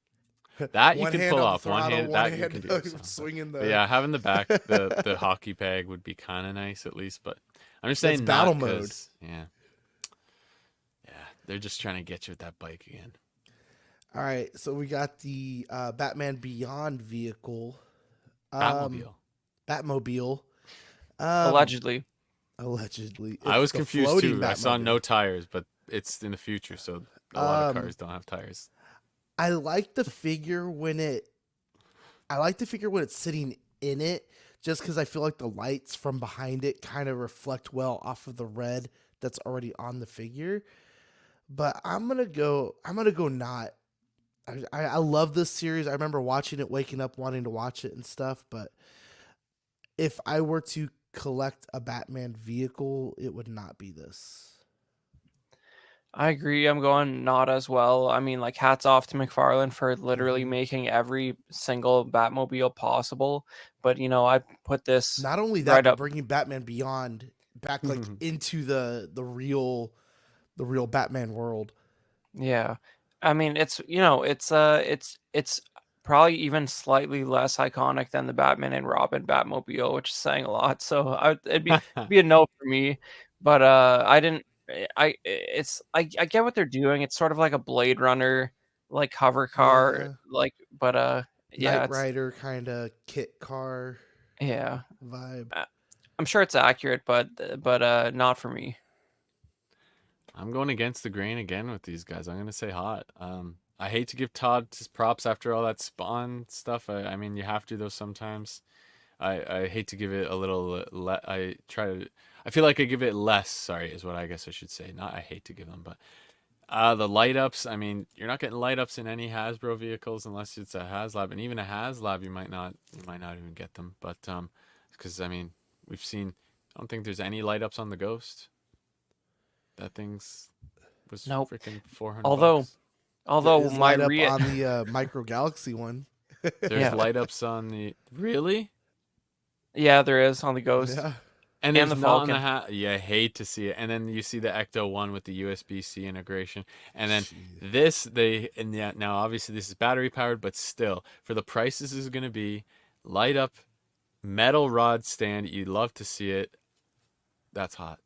That you One can hand pull on the off. One throttle, hand. one That you hand can do. So. swinging the. But yeah, having the back, the hockey peg would be kind of nice at least. But I'm just saying, That's battle not mode. 'cause- Yeah, they're just trying to get you with that bike again. All right, so we got the Batman Beyond vehicle. Batmobile. Batmobile. Allegedly. Allegedly. I was It's the confused floating too. I saw Batmobile. no tires, but it's in the future, so a lot of Um, cars don't have tires. I like the figure when it's sitting in it, just because I feel like the lights from behind it kind of reflect well off of the red that's already on the figure. But I'm gonna go not. I love this series. I remember watching it, waking up wanting to watch it and stuff. But if I were to collect a Batman vehicle, it would not be this. I agree. I'm going not as well. I mean, like, hats off to McFarlane for literally making every single Batmobile possible. But I put this Not only that, right but up. bringing Batman Beyond back like into the real Batman world. Yeah, I mean, it's probably even slightly less iconic than the Batman and Robin Batmobile, which is saying a lot. So it'd be a no for me. But I didn't. I get what they're doing. It's sort of like a Blade Runner, like hover car, Yeah. like. But yeah, Knight Rider kind of kit car yeah. vibe. I'm sure it's accurate, but not for me. I'm going against the grain again with these guys. I'm going to say hot. I hate to give Todd his props after all that Spawn stuff. I mean, you have to though sometimes. I hate to give it a little. I feel like I give it less. Sorry, is what I guess I should say. Not I hate to give them, but the light ups. I mean, you're not getting light ups in any Hasbro vehicles unless it's a HasLab, and even a HasLab, you might not even get them. But because I mean, we've seen. I don't think there's any light ups on the Ghost. That thing's was Nope. freaking $400. Although There's my light up rea- on the Micro Galaxy one. There's Yeah. light ups on the really. yeah, there is on the Ghost. Yeah. And And there's the not on Falcon. yeah, I hate to see it. And then you see the Ecto one with the USB-C integration. And then now obviously this is battery powered, but still for the price this is going to be, light up metal rod stand. You'd love to see it. That's hot.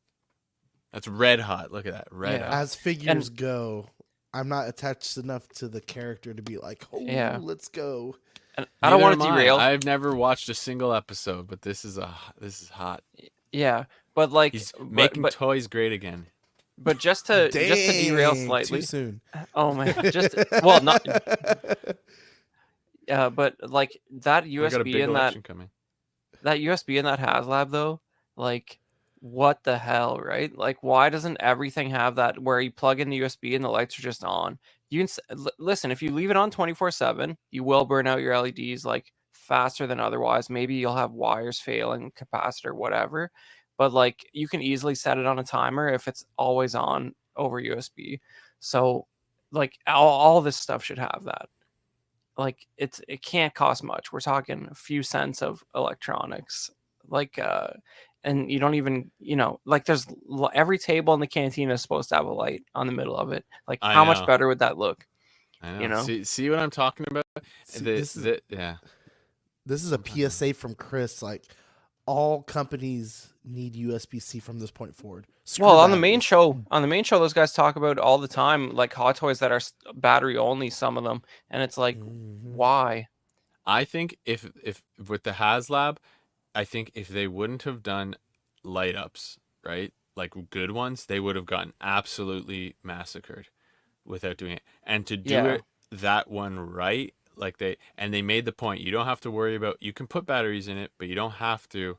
That's red hot. Look at that. Red Yeah. hot. As figures go, I'm not attached enough to the character to be like, oh, Yeah. let's go. And I don't Neither want to am I. derail. I've never watched a single episode, but this is hot. Yeah, but like, He's but, making but, toys great again. but just to derail Dang, slightly. Too soon. Oh man, well not. But like that We got a USB big in that election coming. that USB in that HasLab though, like what the hell, right? Like why doesn't everything have that where you plug in the USB and the lights are just on? You can listen, if you leave it on 24/7, you will burn out your LEDs like faster than otherwise. Maybe you'll have wires failing, capacitor, whatever. But like you can easily set it on a timer if it's always on over USB. So like all this stuff should have that. Like it can't cost much. We're talking a few cents of electronics. Like and you don't even, like there's every table in the canteen is supposed to have a light on the middle of it. Like I how much know. better would that look? I know. You know? See what I'm talking about? See, this is Yeah. this is a PSA from Chris. Like, all companies need USB-C from this point forward. Screw Well, on the batteries. main show, those guys talk about all the time, like hot toys that are battery only. Some of them, and it's like, Mhm. why? I think if with the HasLab, I think if they wouldn't have done light ups, right? Like good ones, they would have gotten absolutely massacred without doing it. And to do Yeah. it that one right, like they made the point, you don't have to worry about, you can put batteries in it, but you don't have to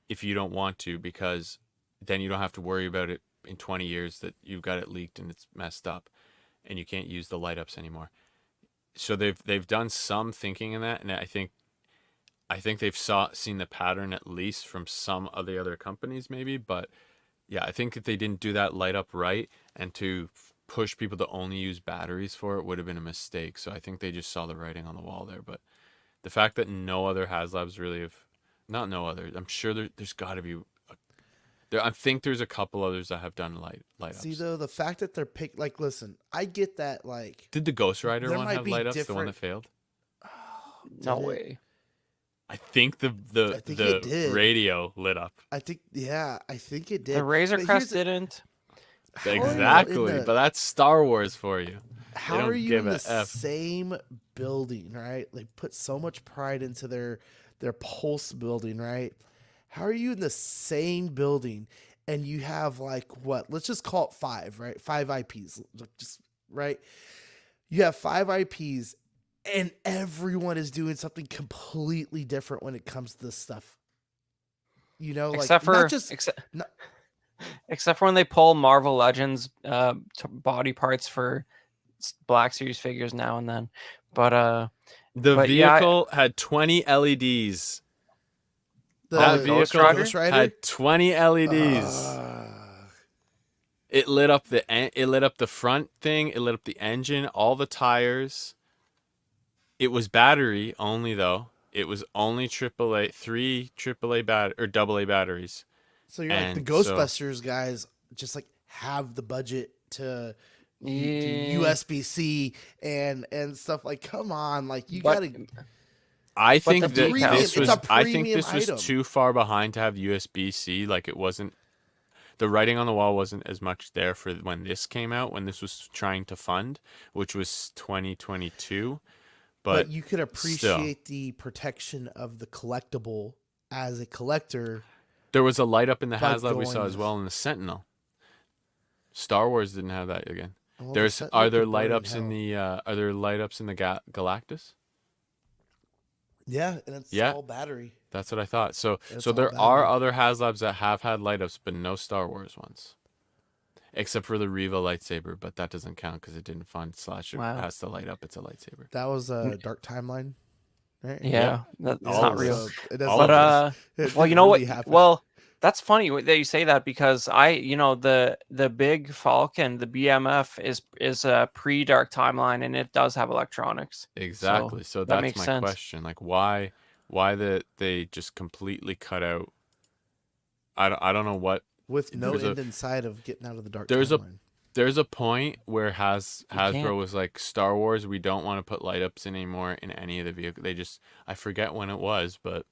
if you don't want to, because then you don't have to worry about it in 20 years that you've got it leaked and it's messed up and you can't use the light ups anymore. So they've done some thinking in that, and I think they've seen the pattern at least from some of the other companies maybe, but yeah, I think if they didn't do that light up right and to push people to only use batteries for it would have been a mistake. So I think they just saw the writing on the wall there. But the fact that no other HasLabs really have, not no other, I'm sure there's got to be. I think there's a couple others that have done light ups. See, though, the fact that they're like, listen, I get that. Like, Did the Ghost Rider there one might have be light ups? The one different- that failed? No Did it? way. I think I think it the did. radio lit up. I think it did. The Razor But Crest here's didn't. how are you in Exactly, the- but that's Star Wars for you. How don't are you give in a the F. same building, right? They put so much pride into their Pulse building, right? How are you in the same building and you have like what? Let's just call it 5, right? 5 IPs, just right. You have 5 IPs, and everyone is doing something completely different when it comes to this stuff. You know, Except like for not just not, except for when they pull Marvel Legends body parts for Black Series figures now and then. But The But yeah, vehicle had 20 LEDs. the That Ghost vehicle Rider? had 20 LEDs. It lit up the front thing, it lit up the engine, all the tires. It was battery only though. It was only AAA, 3 AAA or AA batteries. So you're like the And so- Ghostbusters guys just like have the budget to do Yeah. USB-C and stuff. Like, come on, like you But- gotta. I But think the that premium- this it's was a I think premium this was item. too far behind to have USB-C. Like it wasn't, the writing on the wall wasn't as much there for when this came out, when this was trying to fund, which was 2022. But But you could appreciate the protection of the collectible as a collector. there was a light up in the By HasLab we saw going- as well in the Sentinel. Star Wars didn't have that again. Well, the There's Sentinel are there could burn light in ups in hell. the are there light ups in the Galactus? Yeah, and it's Yeah. all battery. That's what I thought. So It's so all there are battery. other HasLabs that have had light ups, but no Star Wars ones. Except for the Riva lightsaber, but that doesn't count because it didn't fund / it Wow. has to light up. It's a lightsaber. That was a Dark Timeline, right? Yeah, that's All not of real. those. It All doesn't. of But it well, you didn't know really what? happen. Well, that's funny that you say that because the big Falcon, the BMF is a pre-Dark Timeline and it does have electronics. Exactly. So that that's makes my sense. question. Like why they just completely cut out. I don't know what. with no there's a- end in sight of getting out of the Dark there's a- Timeline. There's a point where Hasbro can't. was like, Star Wars, we don't want to put light ups in anymore in any of the vehicles. They just, I forget when it was, but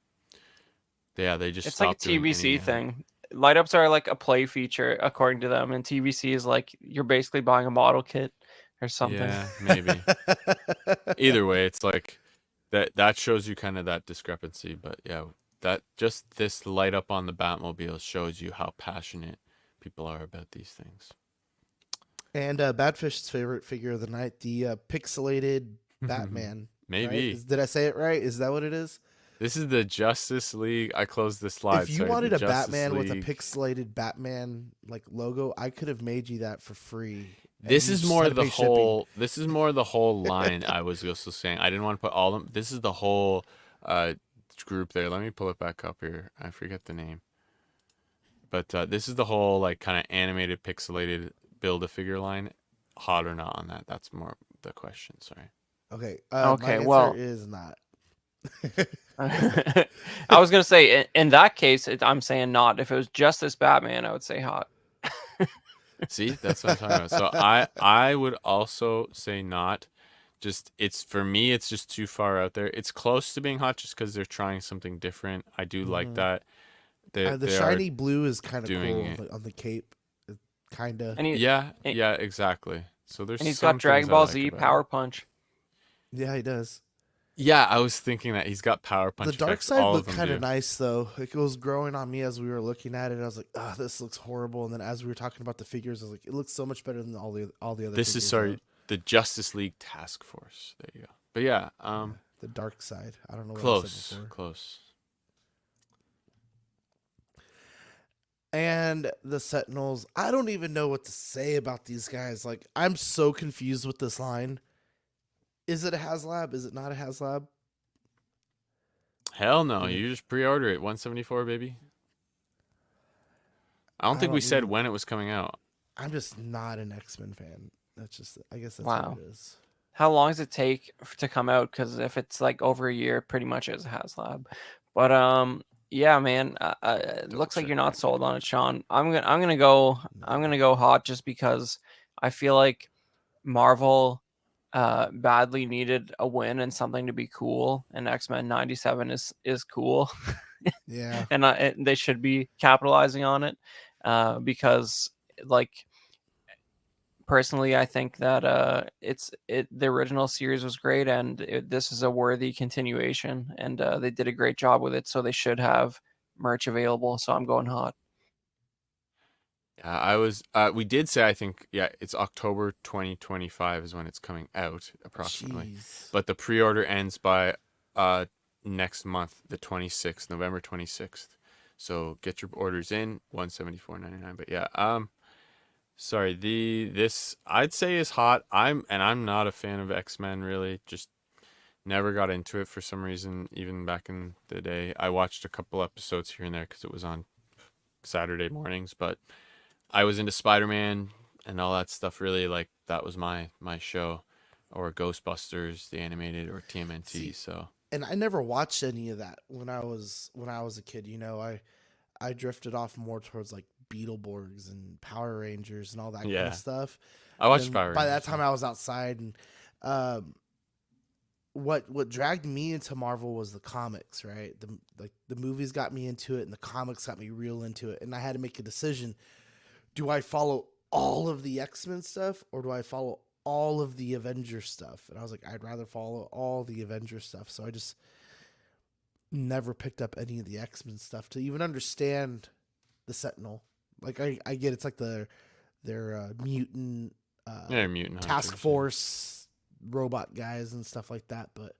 yeah, they just It's like a stopped doing TVC any- thing. Light ups are like a play feature according to them, and TVC is like you're basically buying a model kit or something. Yeah, maybe. Either way, it's like that shows you kind of that discrepancy. But yeah, that just this light up on the Batmobile shows you how passionate people are about these things. And Badfish's favorite figure of the night, the pixelated Batman. Maybe. Right? Did I say it right? Is that what it is? This is the Justice League. I closed the slide. If you Sorry, the wanted a Justice Batman with a League. pixelated Batman like logo, I could have made you that for free. And This you is just more had to the pay shipping. whole. This is more the whole line. I was also saying I didn't want to put all them. This is the whole group there. Let me pull it back up here. I forget the name, but this is the whole like kind of animated, pixelated Build-A-Figure line. Hot or not on that? That's more the question. Sorry. Okay. Okay, My answer well- is not. I was gonna say in that case, I'm saying not. If it was just this Batman, I would say hot. See, that's what I'm talking about. So I would also say not. Just it's for me, it's just too far out there. It's close to being hot just because they're trying something different. I do like Mhm. that. They, The they shiny blue is kind of doing cool it. on the cape. Kind of. And he, yeah, and- yeah, exactly. So there's and he's some got Dragon things I Ball like Z about it. Power Punch. Yeah, he does. Yeah, I was thinking that he's got power punch The dark effects. side All looked of them kind do. of nice though. Like, it was growing on me as we were looking at it. I was like, "Oh, this looks horrible." And then as we were talking about the figures, I was like, "It looks so much better than all the other." This is figures, sorry, though. the Justice League Task Force. There you go. But yeah, The dark side. I don't know what I close, said before. close. And the Sentinels. I don't even know what to say about these guys. Like, I'm so confused with this line. Is it a HasLab? Is it not a HasLab? Hell no, Yeah. you just pre-order it. 174, baby. I don't think we said even- when it was coming out. I'm just not an X-Men fan. That's just. I guess that's Wow. what it is. How long does it take to come out? Because if it's like over a year, pretty much is a HasLab. But yeah, man, it looks like check you're not right sold now. on it, Sean. I'm gonna go hot just because I feel like Marvel badly needed a win and something to be cool, and X-Men 97 is cool. Yeah. and they should be capitalizing on it because like personally I think that the original series was great, and this is a worthy continuation, and they did a great job with it, so they should have merch available. So I'm going hot. Yeah, I was. We did say I think it's October 2025 is when it's coming out approximately. Jeez. But the pre-order ends by next month, the 26th, November 26th. So get your orders in, 174.99. But yeah, sorry, this I'd say is hot. I'm not a fan of X-Men really. Just never got into it for some reason. Even back in the day, I watched a couple episodes here and there because it was on Saturday mornings. But I was into Spider-Man and all that stuff. Really, like that was my show, or Ghostbusters, the animated, or TMNT. See, So and I never watched any of that when I was a kid. You know, I drifted off more towards like Beetleborgs and Power Rangers and all that kind Yeah. of stuff. I watched Then Power by that Rangers, time yeah. I was outside, and what dragged me into Marvel was the comics, right? The movies got me into it, and the comics got me real into it, and I had to make a decision: do I follow all of the X-Men stuff, or do I follow all of the Avengers stuff? And I was like, I'd rather follow all the Avengers stuff. So I just never picked up any of the X-Men stuff to even understand the Sentinel. Like I get it's like their mutant Yeah, mutant task hunters, yeah. force robot guys and stuff like that, but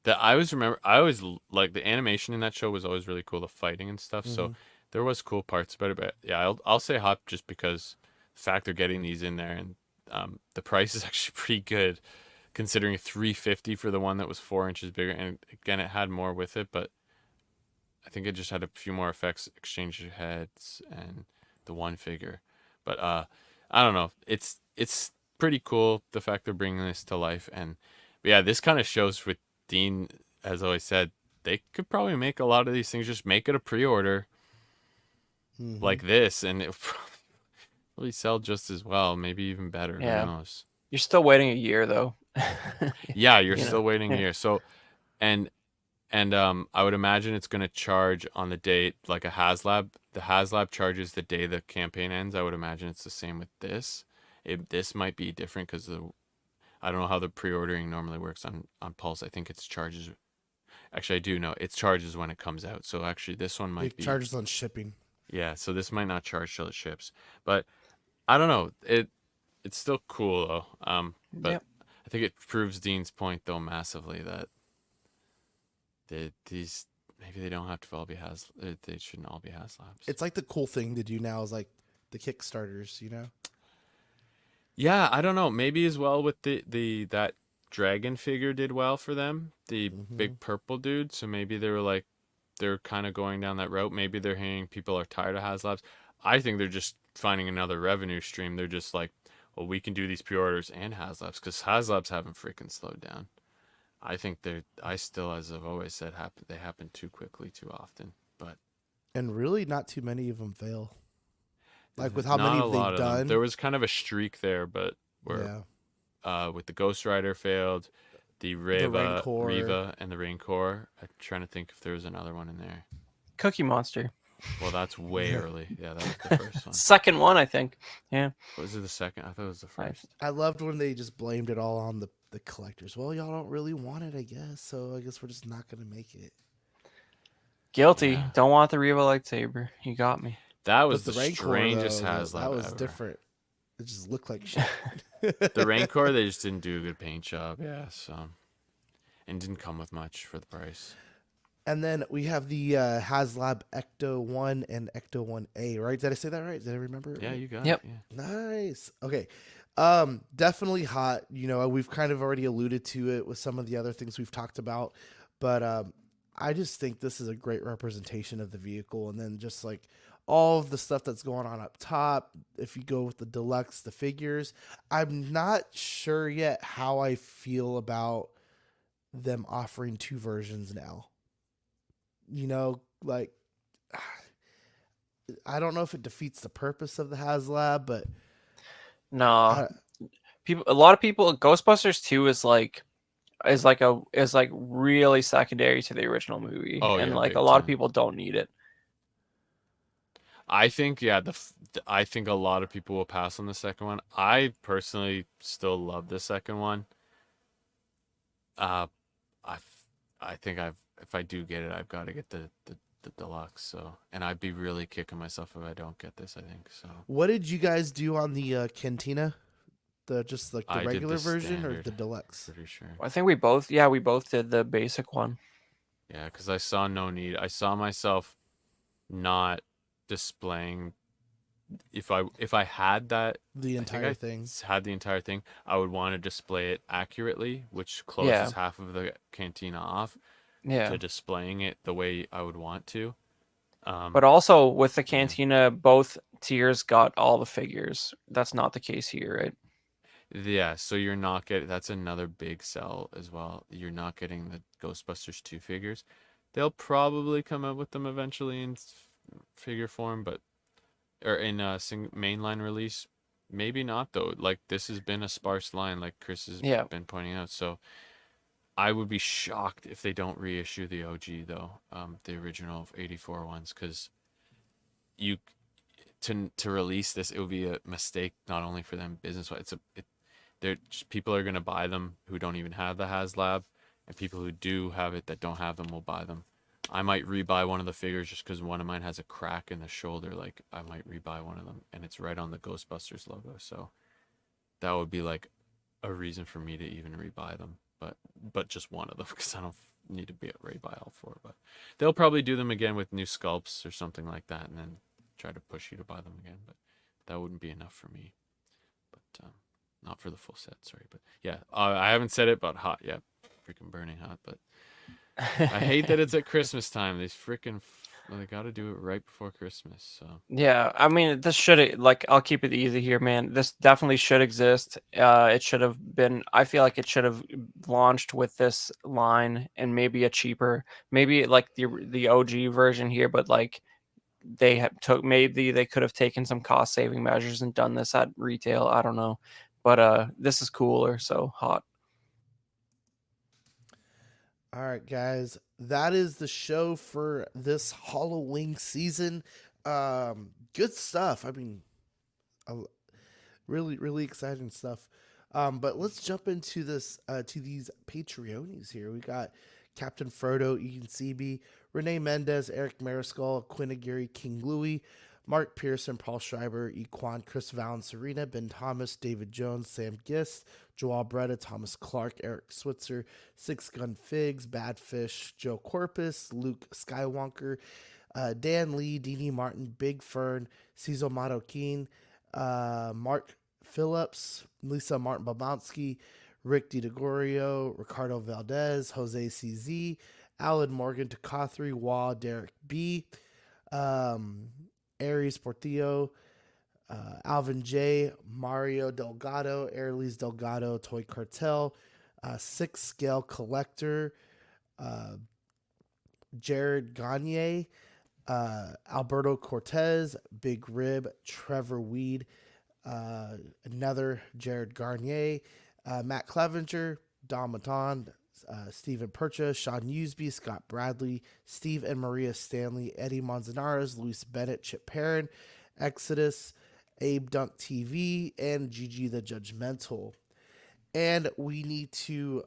I always like the animation in that show was always really cool, the fighting and stuff. So Mhm. there was cool parts about it. But yeah, I'll say hot just because the fact they're getting these in there, and the price is actually pretty good considering $350 for the one that was 4 inches bigger. And again, it had more with it, but I think it just had a few more effects, exchange of heads, and the one figure. But I don't know. It's pretty cool the fact they're bringing this to life. And yeah, this kind of shows with Dean, as always said, they could probably make a lot of these things. Just make it a pre-order Mhm. like this, and it would probably sell just as well, maybe even better. Yeah. Who knows? You're still waiting a year though. Yeah, you're You know, still waiting yeah. here. So, and I would imagine it's going to charge on the date like a HasLab. The HasLab charges the day the campaign ends. I would imagine it's the same with this. This might be different because I don't know how the pre-ordering normally works on Pulse. I think it's charges. Actually, I do know it's charges when it comes out. So actually, this one might It be. charges on shipping. Yeah, so this might not charge till it ships, but I don't know. It's still cool though. But Yep. I think it proves Dean's point though massively that these maybe they don't have to all be they shouldn't all be HasLabs. It's like the cool thing to do now is like the Kickstarters, you know? Yeah, I don't know. Maybe as well with the that dragon figure did well for them, the big purple dude. So maybe they were like they're kind of going down that route. Maybe they're hearing people are tired of HasLabs. I think they're just finding another revenue stream. They're just like, well, we can do these pre-orders and HasLabs because HasLabs haven't freaking slowed down. I think I still, as I've always said, they happen too quickly, too often. But And really, not too many of them fail. Like with how not many a lot they've of them. done. There was kind of a streak there, but where with the Ghost Rider failed, the Riva and the Rancor. I'm trying to think if there was another one in there. Cookie Monster. Well, that's way early. Yeah, that was the first one. Second one, I think. Yeah. Was it the second? I thought it was the first. I loved when they just blamed it all on the collectors. Well, y'all don't really want it, I guess. So I guess we're just not going to make it. Guilty. Yeah. Don't want the Riva lightsaber. You got me. That was But the Rancor, strangest though, HasLab that was ever. different. It just looked like shit. The Rancor, they just didn't do a good paint job. Yeah, so. And didn't come with much for the price. And then we have the HasLab Ecto 1 and Ecto 1A, right? Did I say that right? Did I remember it? Yeah, right? you got Yep. it. Yeah. Nice. Okay. Definitely hot. You know, we've kind of already alluded to it with some of the other things we've talked about, but I just think this is a great representation of the vehicle. And then just like all of the stuff that's going on up top, if you go with the deluxe, the figures, I'm not sure yet how I feel about them offering two versions now. You know, like, I don't know if it defeats the purpose of the HasLab, but No. A lot of people, Ghostbusters 2 is like really secondary to the original movie. Oh, and yeah, like big a lot of time. people don't need it. I think, yeah, I think a lot of people will pass on the second one. I personally still love the second one. I think if I do get it, I've got to get the deluxe. So, and I'd be really kicking myself if I don't get this. I think so. what did you guys do on the Cantina? Just like the I did regular the version or standard, the deluxe? Pretty sure. I think we both did the basic one. Yeah, because I saw no need. I saw myself not displaying. If I had that The entire thing. had the entire thing, I would want to display it accurately, which closes half of the cantina off to displaying it the way I would want to. But also with the cantina, both tiers got all the figures. That's not the case here, right? Yeah, so you're not getting. That's another big sell as well. You're not getting the Ghostbusters 2 figures. They'll probably come out with them eventually in figure form, or in a mainline release. Maybe not though. Like this has been a sparse line, like Chris has been pointing out. So I would be shocked if they don't reissue the OG though, the original 84 ones, because to release this, it would be a mistake not only for them business wise. People are gonna buy them who don't even have the HasLab, and people who do have it that don't have them will buy them. I might rebuy one of the figures just because one of mine has a crack in the shoulder. Like I might rebuy one of them, and it's right on the Ghostbusters logo. So that would be like a reason for me to even rebuy them, but just one of them because I don't need to rebuy all four. But they'll probably do them again with new sculpts or something like that, and then try to push you to buy them again. But that wouldn't be enough for me. But not for the full set, sorry. But yeah, I haven't said it, but hot, yeah, freaking burning hot. But I hate that it's at Christmas time. They got to do it right before Christmas. So yeah, I mean, this should, like, I'll keep it easy here, man. This definitely should exist. It should have been. I feel like it should have launched with this line and maybe a cheaper, maybe like the OG version here, but like they could have taken some cost saving measures and done this at retail. I don't know. But this is cooler, so hot. All right, guys, that is the show for this Halloween season. Good stuff. I mean, really, really exciting stuff. But let's jump into this to these Patreonies here. We got Captain Frodo, Ian Seaby, Renee Mendez, Eric Mariscal, Quinn Aguirre, King Louie, Mark Pearson, Paul Schreiber, Equan, Chris Vallon, Serena, Ben Thomas, David Jones, Sam Gist, Joel Bretta, Thomas Clark, Eric Switzer, Six Gun Figs, Badfish, Joe Corpus, Luke Skywalker, Dan Lee, Dini Martin, Big Fern, Cesar Madokin, Mark Phillips, Lisa Martin Babonsky, Rick DiGregorio, Ricardo Valdez, Jose CZ, Alan Morgan, Takathri Wall, Derek B, Aries Portillo, Alvin J, Mario Delgado, Airleys Delgado, Toy Cartel, Six Scale Collector, uh, Jared Gagne, Alberto Cortez, Big Rib, Trevor Weed, another Jared Garnier, Matt Clevenger, Don Maton, Stephen Percha, Sean Usby, Scott Bradley, Steve and Maria Stanley, Eddie Manzanares, Luis Bennett, Chip Perrin, Exodus, Abe Dunk TV, and Gigi the Judgmental. And we need to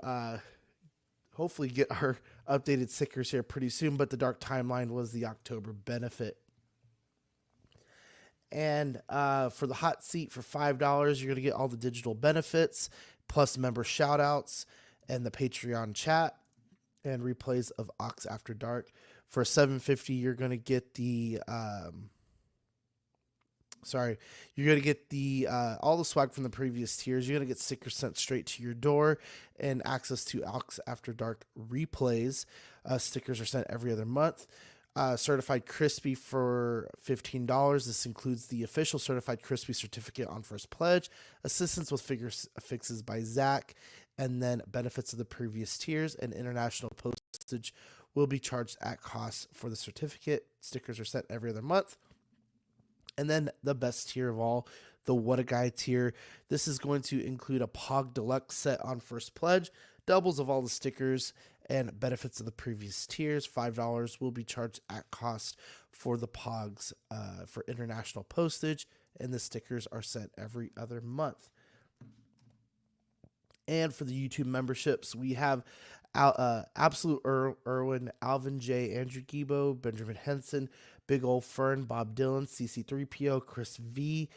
hopefully get our updated stickers here pretty soon, but the Dark Timeline was the October benefit. And for the hot seat for $5, you're going to get all the digital benefits, plus member shoutouts and the Patreon chat and replays of Ox After Dark. For $7.50, you're going to get the you're going to get the all the swag from the previous tiers. You're going to get stickers sent straight to your door and access to Ox After Dark replays. Stickers are sent every other month. Certified Crispy for $15. This includes the official Certified Crispy certificate on first pledge, assistance with figure fixes by Zach, and then benefits of the previous tiers and international postage will be charged at cost for the certificate. Stickers are sent every other month. And then the best tier of all, the What a Guy tier. This is going to include a Pog Deluxe set on first pledge, doubles of all the stickers, and benefits of the previous tiers. $5 will be charged at cost for the Pogs for international postage, and the stickers are sent every other month. And for the YouTube memberships, we have Absolute Irwin, Alvin J, Andrew Gibo, Benjamin Henson, Big Ol' Fern, Bob Dylan, CC3PO, Chris V,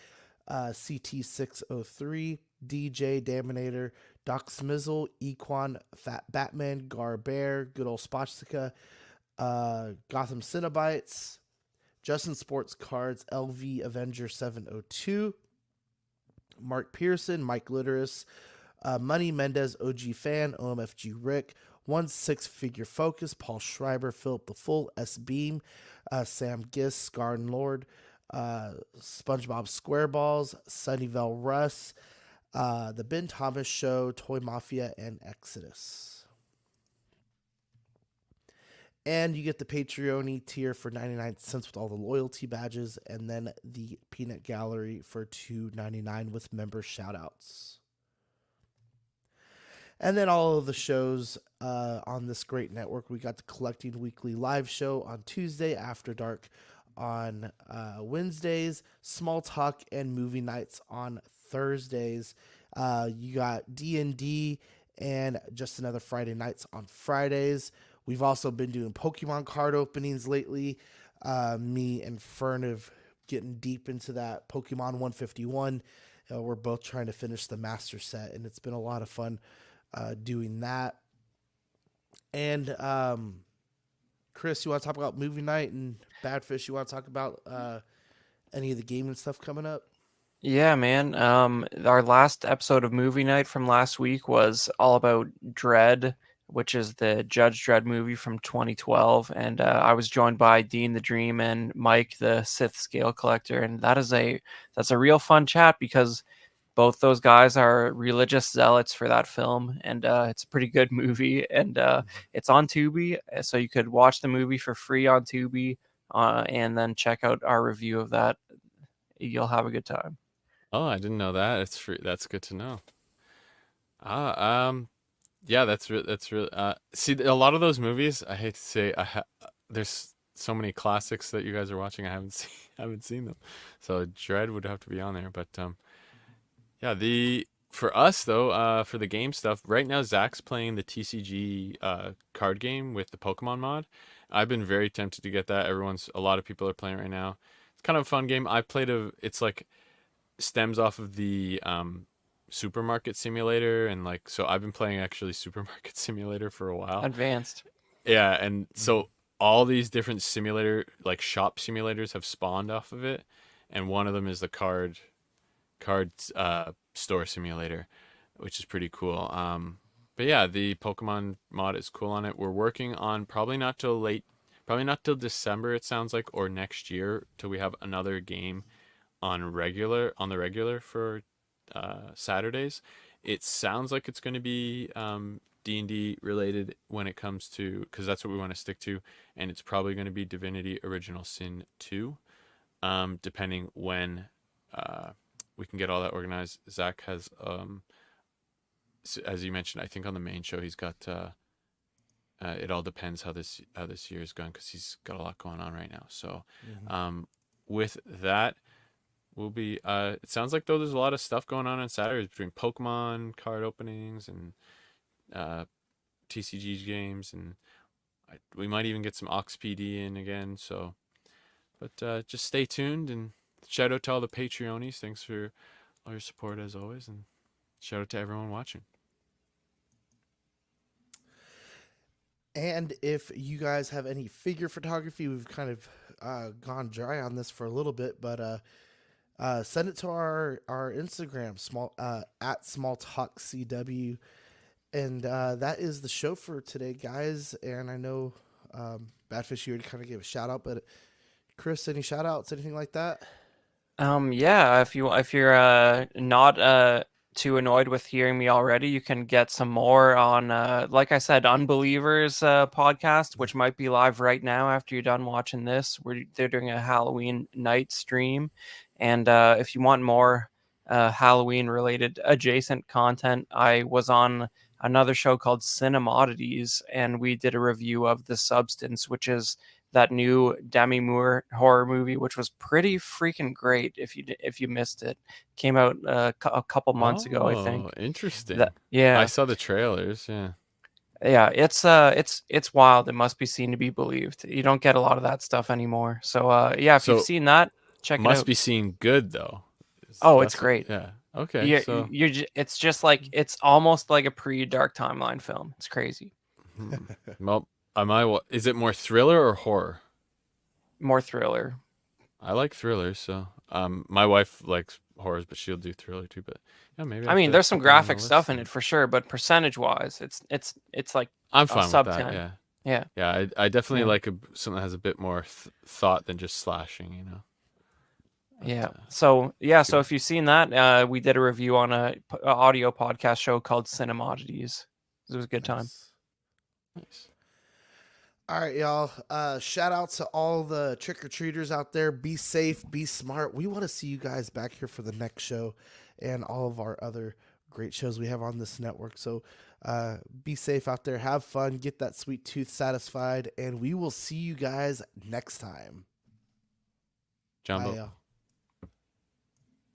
CT603, DJ Daminator, Doc Smizzle, Equan, Fat Batman, Gar Bear, Good Old Spotchika, Gotham Cinnabites, Justin Sports Cards, LV Avenger 702, Mark Pearson, Mike Litteris, Money Mendez, OG Fan, OMFG Rick, 1-6 Figure Focus, Paul Schreiber, Philip the Full, S Beam, Sam Gist, Garden Lord, SpongeBob SquareBalls, Sunnyvale Russ, The Ben Thomas Show, Toy Mafia, and Exodus. And you get the Patreon tier for 99 cents with all the loyalty badges, and then the Peanut Gallery for $2.99 with member shoutouts. And then all of the shows on this great network. We got the Collecting Weekly live show on Tuesday, After Dark on Wednesdays, Small Talk and Movie Nights on Thursdays. You got D&D and Just Another Friday Nights on Fridays. We've also been doing Pokemon card openings lately. Me and Fern have getting deep into that Pokemon 151. We're both trying to finish the master set, and it's been a lot of fun doing that. And Chris, you want to talk about movie night, and Badfish, you want to talk about any of the gaming stuff coming up? Yeah, man. Our last episode of Movie Night from last week was all about Dredd, which is the Judge Dredd movie from 2012. And I was joined by Dean the Dream and Mike, the Sith Scale Collector. And that's a real fun chat because both those guys are religious zealots for that film, and it's a pretty good movie, and it's on Tubi, so you could watch the movie for free on Tubi, and then check out our review of that. You'll have a good time. Oh, I didn't know that. It's free. That's good to know. Yeah, that's really. See, a lot of those movies, I hate to say, there's so many classics that you guys are watching. I haven't seen them, so Dread would have to be on there, but yeah, for us though, for the game stuff, right now Zach's playing the TCG card game with the Pokemon mod. I've been very tempted to get that. A lot of people are playing right now. It's kind of a fun game. I played it's like stems off of the supermarket simulator, and like so I've been playing actually supermarket simulator for a while. Advanced. Yeah, and so all these different simulator like shop simulators have spawned off of it, and one of them is the card store simulator, which is pretty cool. But yeah, the Pokemon mod is cool on it. We're working on probably not till December it sounds like, or next year till we have another game on the regular for Saturdays. It sounds like it's going to be D&D related when it comes to, because that's what we want to stick to, and it's probably going to be Divinity Original Sin 2, depending when we can get all that organized. Zach has, as you mentioned, I think on the main show he's got. It all depends how this year is going, because he's got a lot going on right now. So, with that, we'll be. It sounds like though there's a lot of stuff going on Saturdays between Pokemon card openings and TCG games, and we might even get some Ox PD in again. So, but just stay tuned, and shout out to all the Patreonies. Thanks for all your support as always, and shout out to everyone watching. And if you guys have any figure photography, we've kind of gone dry on this for a little bit, but send it to our Instagram, at smalltalkcw. And that is the show for today, guys. And I know Badfish, you already kind of gave a shout out, but Chris, any shout outs, anything like that? Yeah, if you're not too annoyed with hearing me already, you can get some more on like I said, Unbelievers podcast, which might be live right now after you're done watching this. They're doing a Halloween night stream, and if you want more Halloween related adjacent content, I was on another show called Cinemodities, and we did a review of The Substance, which is that new Demi Moore horror movie, which was pretty freaking great. If you missed it, came out a couple months ago, I think. Interesting. Yeah, I saw the trailers. Yeah. Yeah, it's wild. It must be seen to be believed. You don't get a lot of that stuff anymore. So yeah, if you've seen that, check it out. Must be seen good though. Oh, it's great. Yeah. Okay. It's just like, it's almost like a pre-Dark Timeline film. It's crazy. Well, is it more thriller or horror? More thriller. I like thrillers, so my wife likes horrors, but she'll do thriller too. But yeah, maybe. I mean, there's some graphic stuff in it for sure, but percentage-wise, it's like I'm fine sub with that. 10. Yeah. Yeah, I definitely like something that has a bit more thought than just slashing, you know. But, yeah. So if you've seen that, we did a review on a audio podcast show called Cinemodities. It was a good time. Nice. All right, y'all. Shout out to all the trick-or-treaters out there. Be safe, be smart. We want to see you guys back here for the next show and all of our other great shows we have on this network. So be safe out there. Have fun. Get that sweet tooth satisfied. And we will see you guys next time. Jumbo. Bye, y'all.